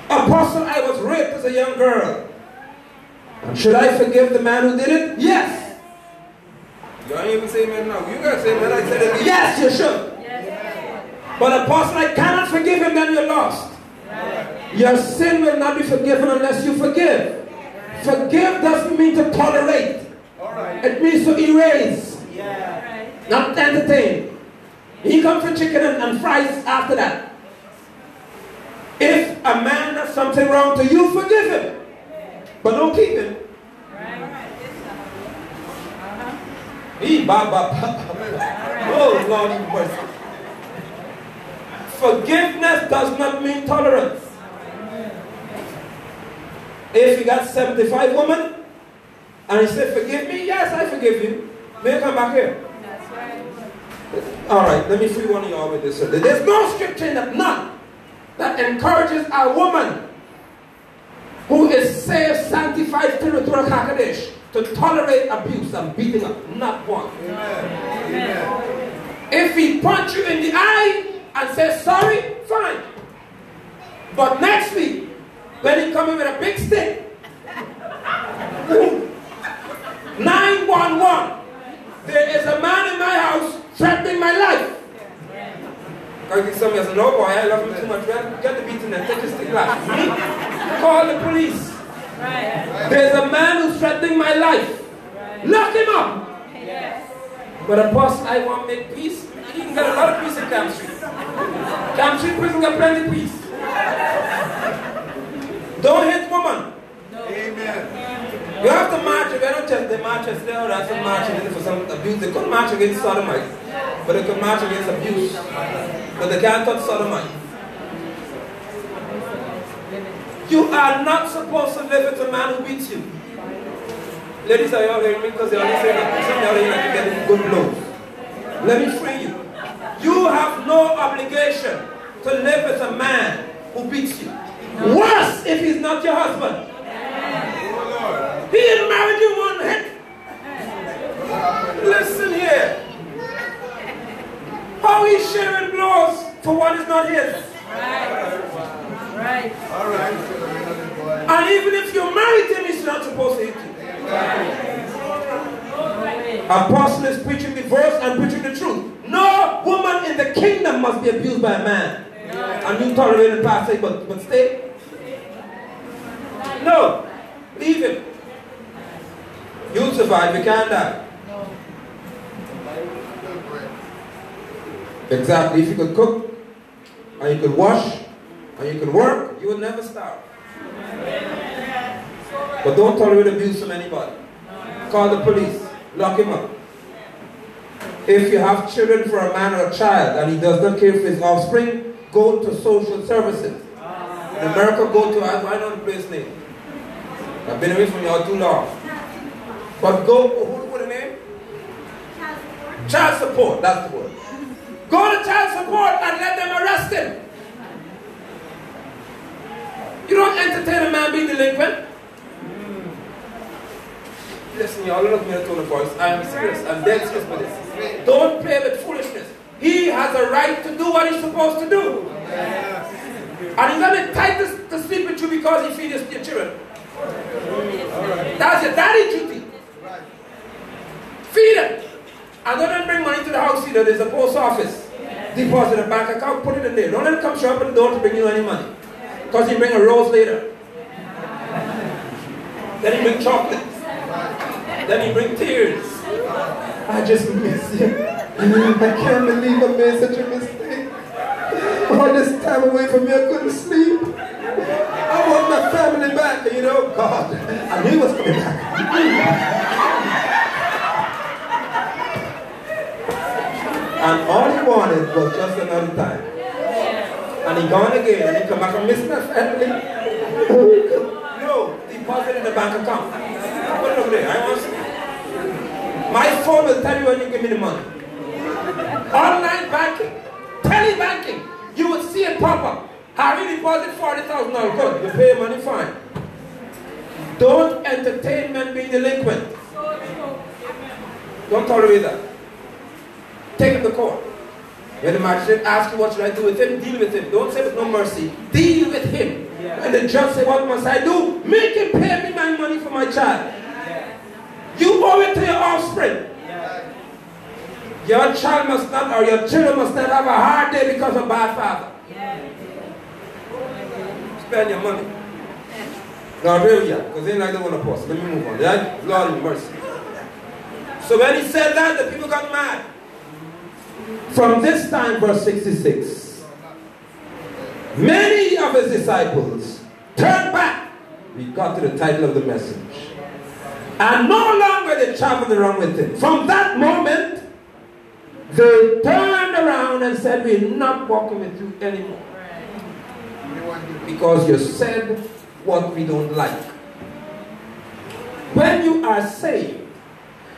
Apostle, I was raped as a young girl. And should I forgive the man who did it? Yes. You ain't even say amen now. You gotta say amen. I said it. Yes, you should. But apostle, I cannot forgive him, then you're lost. Your sin will not be forgiven unless you forgive. Forgive doesn't mean to tolerate. It means to erase. Not entertain. He comes for chicken and fries after that. If a man does something wrong to you, forgive him. But don't keep him. Oh, Lord, have mercy. Forgiveness does not mean tolerance. If you got 75 women and he said, forgive me, yes, I forgive you. May come back here. That's right. Alright, let me free one of y'all with this. There's no scripture in that, none, that encourages a woman who is saved, sanctified, filled with Ruach HaKodesh to tolerate abuse and beating up. Not one. Amen. If he punch you in the eye and says sorry, fine. But next week, when he come in with a big stick, 911, there is a man in my house threatening my life. Because somebody says, no boy, I love him too much. Well, get the beating and take his stick back. Call the police. There's a man who's threatening my life. Lock him up. But apostle, I want to make peace. You can get a lot of peace in Camp Street. Camp Street prison got plenty of peace. Don't hit woman. Amen. You have to march. If they don't just the march and still have some marching for some abuse. They couldn't march against sodomites, but they could march against abuse. But they can't touch sodomites. You are not supposed to live with a man who beats you. Ladies, are you all hearing me? Because they always say that some of you like to get good blows. Let me free you. You have no obligation to live with a man who beats you. Worse if he's not your husband. He didn't marry you one hit. Listen here. How he's sharing blows for what is not his. Right. All right. And even if you married him, he's not supposed to hit you. Apostle is preaching the verse and preaching the truth. No woman in the kingdom must be abused by a man. And you tolerate the pastor, but stay. No. Leave him. You'll survive, you can't die. Exactly. If you could cook, and you could wash, and you could work, you would never starve. But don't tolerate abuse from anybody. Call the police. Lock him up. If you have children for a man or a child and he does not care for his offspring, go to social services. In America, go to, I know the place name. I've been away from y'all too long. But go, what's the name? Child support, that's the word. Go to child support and let them arrest him. You don't entertain a man being delinquent. Listen, y'all, look at me in the tone of voice. I am serious. I'm dead serious with this. Don't play with foolishness. He has a right to do what he's supposed to do. And he's not entitled to sleep with you because he feeds your children. That's your daddy duty. Feed him. And don't bring money to the house either. There's a post office. Deposit a bank account, put it in there. Don't let him come show up at the door to bring you any money. Because he bring a rose later. Then he bring chocolate. Then he bring tears. I just miss you. I can't believe I made such a mistake. All this time away from me, I couldn't sleep. I want my family back. And you know, God, I knew he was coming back. And all he wanted was just another time. And he gone again, and he come back and miss my family. No, deposit in the bank account. Put it over there, I want to see. My phone will tell you when you give me the money. Online banking, tele-banking, you will see it pop up. Have you deposited $40,000? Good, you pay money, fine. Don't entertain men being delinquent. Don't tolerate that. Take him to court. When the magistrate asks you what should I do with him, deal with him. Don't say with no mercy. Deal with him. And the judge said, what must I do? Make him pay me my money for my child. You owe it to your offspring. Your child must not, or your children must not have a hard day because of a bad father. Spend your money. Lord, where we are? Because they like the one apostle. Let me move on. Right? Lord in mercy. So when he said that, the people got mad. From this time, verse 66, many of his disciples turned back. We got to the title of the message. And no longer they traveled around with him. From that moment, they turned around and said, we're not walking with you anymore. Because you said what we don't like. When you are saved,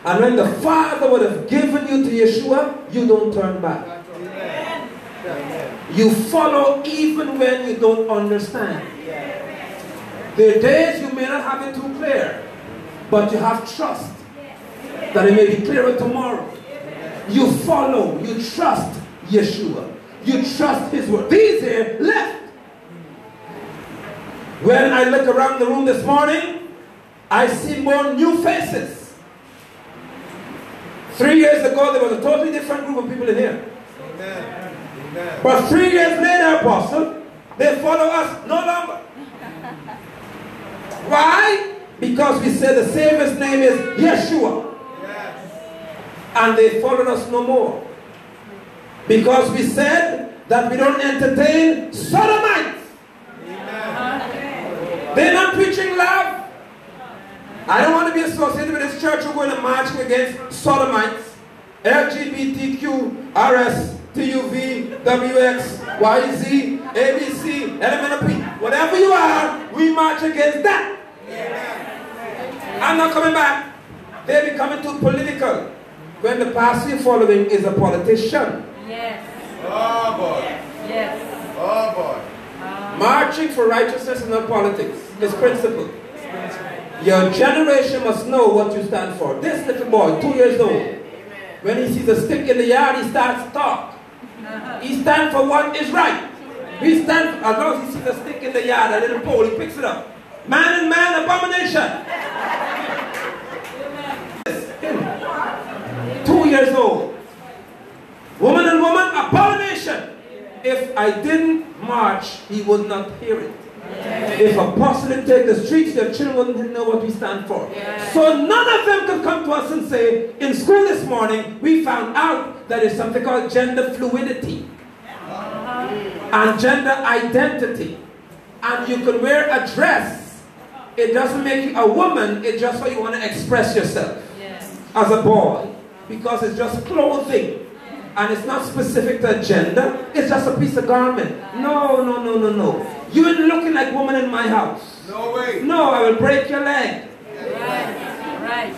and when the Father would have given you to Yeshua, you don't turn back. You follow even when you don't understand. There are days you may not have it too clear, but you have trust that it may be clearer tomorrow. You follow, you trust Yeshua. You trust his word. These here left. When I look around the room this morning, I see more new faces. 3 years ago, there was a totally different group of people in here. Amen. Amen. But 3 years later, Apostle, they follow us no longer. Why? Because we said the Savior's name is Yeshua. Yes. And they followed us no more. Because we said that we don't entertain sodomites. They're not preaching love. I don't want to be associated with this church who are going to march against sodomites, LGBTQ, RS, TUV, WX, YZ, ABC, LMNP. Whatever you are, we march against that. I'm not coming back. They're becoming too political. When the pastor you're following is a politician. Yes. Oh boy. Yes. Oh boy. Marching for righteousness is not politics. It's principle. Your generation must know what you stand for. This little boy, 2 years old, when he sees a stick in the yard, he starts to talk. He stands for what is right. He stands, as long as he sees a stick in the yard, a little pole, he picks it up. Man and man, abomination. 2 years old. Woman and woman, abomination. If I didn't march, he would not hear it. If Apostle didn't take the streets, your children wouldn't know what we stand for. So none of them could come to us and say, in school this morning, we found out that there's something called gender fluidity and gender identity. And you can wear a dress. It doesn't make you a woman, it's just how you want to express yourself as a boy. Because it's just clothing. And it's not specific to a gender. It's just a piece of garment. No, no, no, no, no. You ain't looking like woman in my house. No way. No, I will break your leg. Right.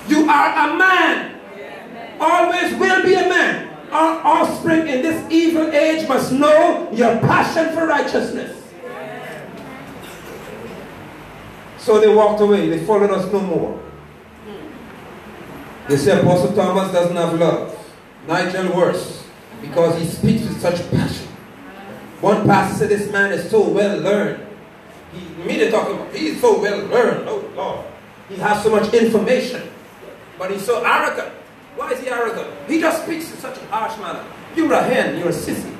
You are a man. Always will be a man. Our offspring in this evil age must know your passion for righteousness. So they walked away. They followed us no more. They say Apostle Thomas doesn't have love. Nigel worse, because he speaks with such passion. One pastor said this man is so well learned. They're talking about he's so well learned. Oh Lord, he has so much information, but he's so arrogant. Why is he arrogant? He just speaks in such a harsh manner. You're a hen. You're a sissy.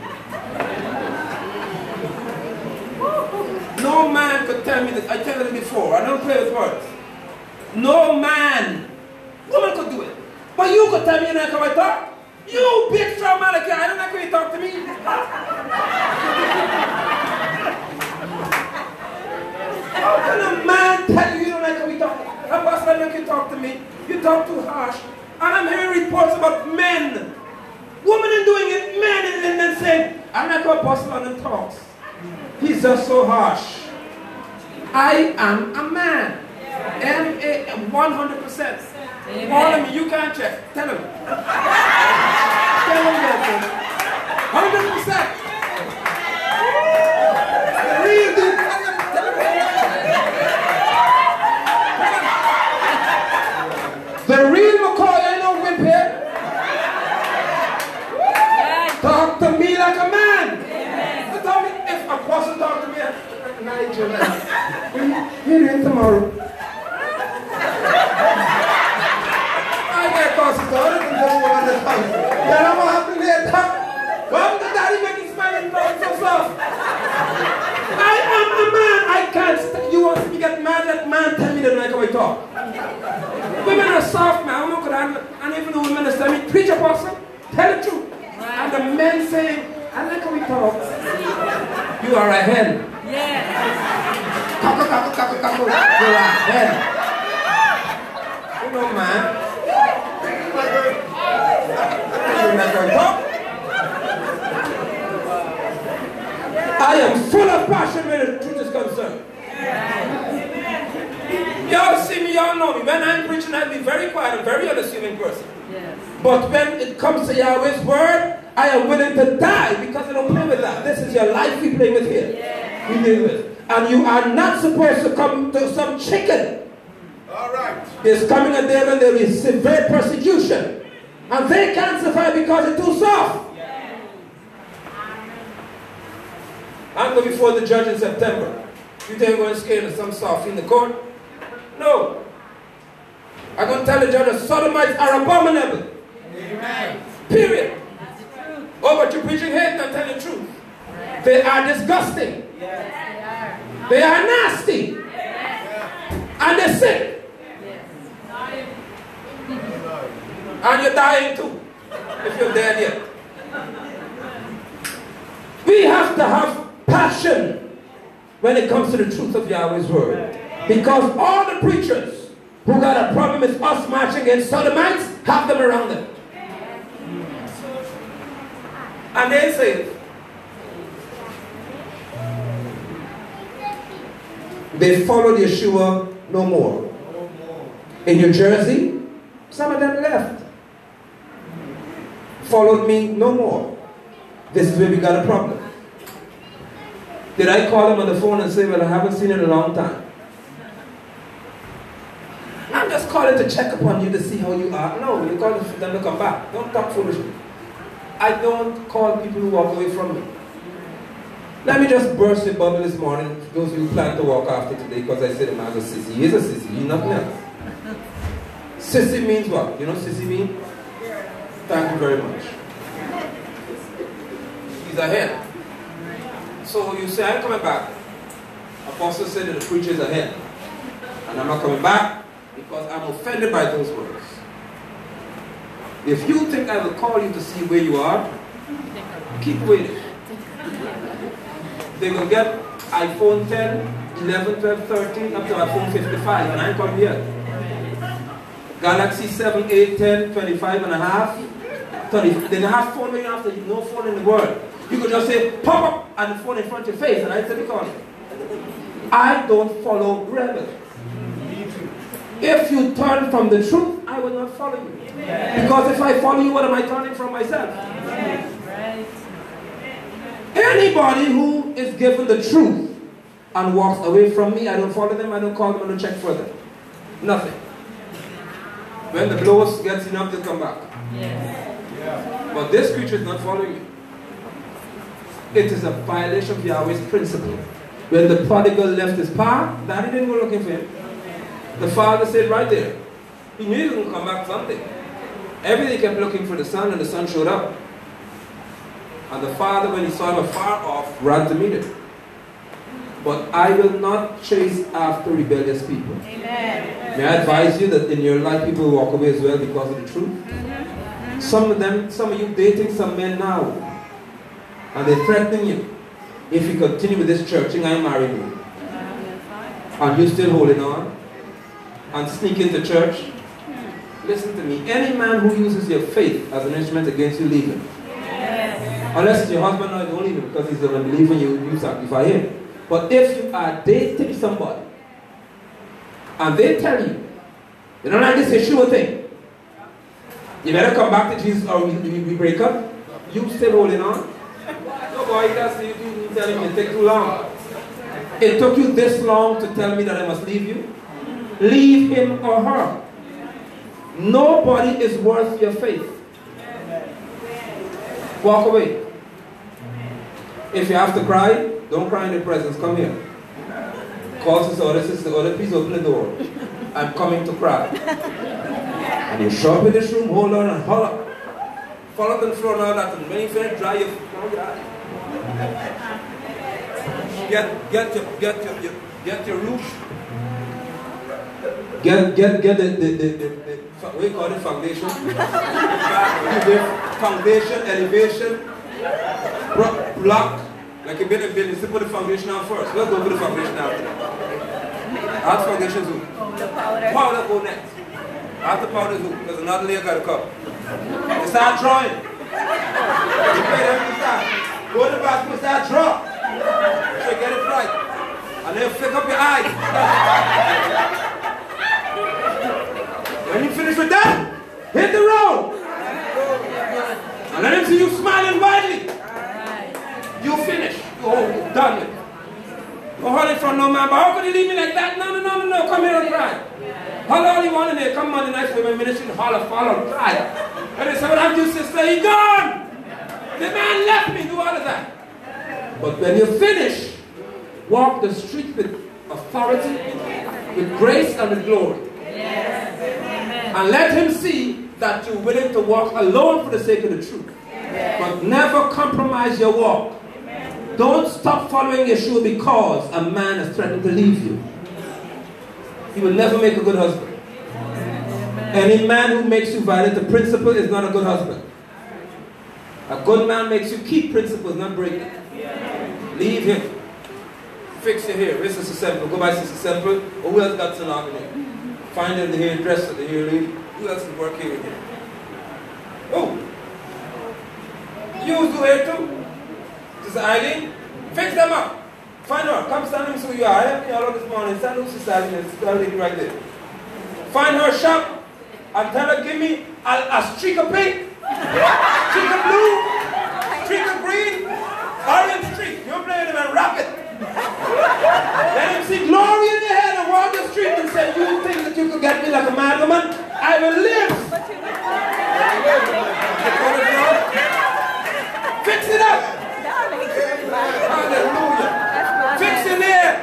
No man could tell me that. I tell you before. I don't play with words. No man. Woman could do it. But you could tell me you don't like how I talk. You big strong man like you, I don't like when you talk to me. How can a man tell you you don't like how we talk? I'm not like you talk to me. You talk too harsh. And I'm hearing reports about men. Women are doing it, men and then saying, I'm not going to Apostle on them talks. He's just so harsh. I am a man. M-A 100%. Call him, you can't check. Tell him. Tell him that. 100%. The real deal. The real McCoy, I know wimp here. Talk to me like a man. Tell me if children. Hear you tomorrow. I get caught started and just one at a time. Then I'm gonna have to later. Why would the daddy make his smiling brown so soft? I am a man. I can't you want me to get mad at man, tell me that like how I talk. Women are soft, man. I'm not gonna and even the women are saying, preach apostle, tell the truth. And the men saying, I like how we talk. You are a hen. Yes. Cackle, cackle, cackle, cackle. You are a hen. You know, man. You're not going to talk. I am full of passion where the truth is concerned. Y'all see me, y'all know me. When I'm preaching, I'll be very quiet and very unassuming person. Yes. But when it comes to Yahweh's word, I am willing to die because I don't play with that. This is your life we play with here. Yes. We deal with. And you are not supposed to come to some chicken. All right. There's coming a day when there is severe persecution. And they can't survive because it's too soft. I'm going before the judge in September. You think I'm going to scare some soft in the court? No. I'm going to tell the judge that sodomites are abominable. Amen. Period. That's the truth. Oh, but you're preaching hate and telling the truth. They are disgusting. Yes, They are nasty. they are. Yes. And they're sick. Yes. And you're dying too. If you're dead yet. We have to have passion when it comes to the truth of Yahweh's word. Because all the preachers who got a problem with us marching against sodomites have them around them. And they say, they followed Yeshua no more. In New Jersey, some of them left. Followed me no more. This is where we got a problem. Did I call them on the phone and say, well, I haven't seen it in a long time? I'm just calling to check upon you to see how you are. No, you call them to come back. Don't talk foolishly. I don't call people who walk away from me. Let me just burst your bubble this morning, those who plan to walk after today, because I said the man's a sissy. He's a sissy, he's nothing else. Sissy means what? You know what sissy means? Thank you very much. He's ahead. So you say, I'm coming back. Apostle said that the preacher is ahead. And I'm not coming back because I'm offended by those words. If you think I will call you to see where you are, keep waiting. They will get iPhone 10, 11, 12, 13, up to iPhone 55, and I come here. Galaxy 7, 8, 10, 25 and a half, 30. They don't have phone when you have no phone in the world. You could just say, pop up, and the phone in front of your face, and I said, because I don't follow rebels. If you turn from the truth, I will not follow you. Because if I follow you, what am I turning from myself? Right. Anybody who is given the truth and walks away from me, I don't follow them, I don't call them, I don't check further. Nothing. When the blows gets enough, they'll come back. Yes. But this creature is not following you. It is a violation of Yahweh's principle. When the prodigal left his path, daddy didn't go looking for him. The father said right there, he knew he was going to come back someday. Everything kept looking for the son, and the son showed up. And the father, when he saw him afar off, ran to meet him. But I will not chase after rebellious people. Amen. May I advise you that in your life people will walk away as well because of the truth? Some of you dating some men now, and they're threatening you. If you continue with this churching, I'm marrying you. And you're still holding on and sneak into church. Listen to me. Any man who uses your faith as an instrument against you, leave him. Yes. Unless it's your husband, no, don't leave him because he's an unbeliever and you sanctify him. But if you are dating somebody and they tell you, they don't like this issue thing, you better come back to Jesus or we break up, you still holding on? No boy, that's you tell him it take too long. It took you this long to tell me that I must leave you? Leave him or her. Nobody is worth your faith. Walk away. If you have to cry, don't cry in the presence. Come here. calls his other sister, "Other, please open the door. I'm coming to cry." And you show up in this room, hold on and holler. Fall up on the floor and all that, and when you finish, dry your eye. Get your roof. Get the what do you call it, foundation? Foundation, elevation, block. Like you build a building, still put the foundation on first. Let's go put the foundation after that. After foundation zoom. Powder go next. After powder zoom, because another layer got to come. You start drawing. You pay every time. Go to the bathroom and start drawing. So get it right. And then flick up your eyes. When you finish with that, hit the road. And let him see you smiling widely. You finish. You're done with it. Don't hold it from no man. But how could you leave me like that? No. Come here and cry. Holler all you want in there. Come Monday night for my ministry and holler, follow, cry. And they say, "What happened to you, sister? He gone. The man left me." Do all of that. But when you finish, walk the street with authority, with grace and with glory. Yes. And let him see that you're willing to walk alone for the sake of the truth. But never compromise your walk. Don't stop following Yeshua because a man has threatened to leave you. He will never make a good husband. Any man who makes you violate the principle is not a good husband. A good man makes you keep principles, not break them. Leave him. Fix your hair. Where's Sister Semple? Go by Sister Semple. Or who else got salon in here? Find the hairdresser, the hair lady. Who else can work here with you? Oh! You do hair too? Sister Eileen? Fix them up. Find her. Come stand them so you are. I helped me all this morning. Stand up, Sister Eileen. Sister Eileen right there. Find her shop and tell her give me a streak of pink, streak of blue, streak of green, orange streak. You're playing them and wrap it. Let him see glory in your head and walk the street and say, "You think that you could get me like a mad woman? I will live." Fix it up. Hallelujah. Fix your nail.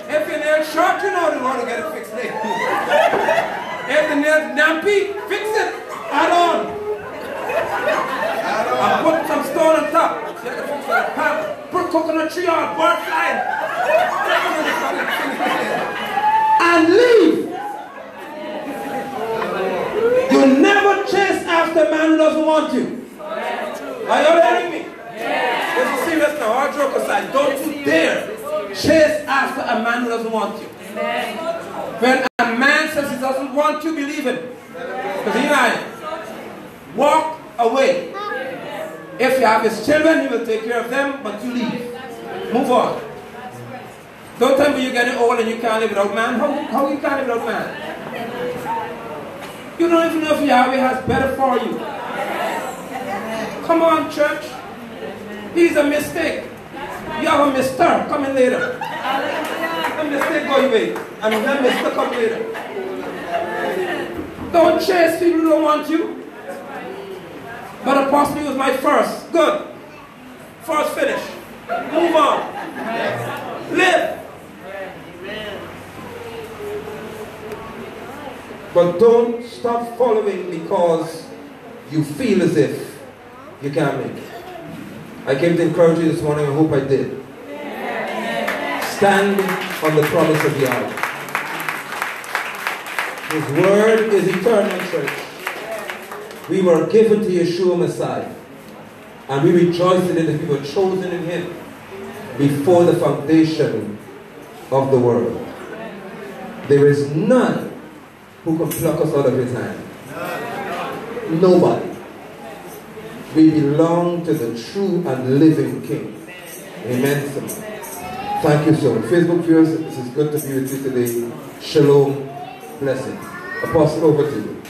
If your nail's short, you know you want to get it fixed later. If the nail's nappy, fix it. Add on. And put some stone on top. You have to fix that pan. Put coconut tree on, bird flying. And leave. You never chase after a man who doesn't want you. Are you hearing me? This is serious now. All joke aside. Don't you dare chase after a man who doesn't want you. When a man says he doesn't want you, believe him. Because he lied. Walk away. If you have his children, he will take care of them, but you leave. Move on. Don't tell me you're getting old and you can't live without man. How you can't live without man? You don't even know if Yahweh has better for you. Come on, church. He's a mistake. You have a mister coming later. A mistake go away. And that mister come later. Don't chase people who don't want you. But Apostle was my first. Good. First finish. Move on. Live. But don't stop following because you feel as if you can't make it. I came to encourage you this morning. I hope I did. Stand on the promise of Yahweh. His word is eternal, church. We were given to Yeshua Messiah. And we rejoice in it that we were chosen in him before the foundation of the world. There is none who can pluck us out of his hand. Nobody. We belong to the true and living King. Amen. Thank you so much. Facebook viewers, this is good to be with you today. Shalom. Blessing. Apostle, over to you.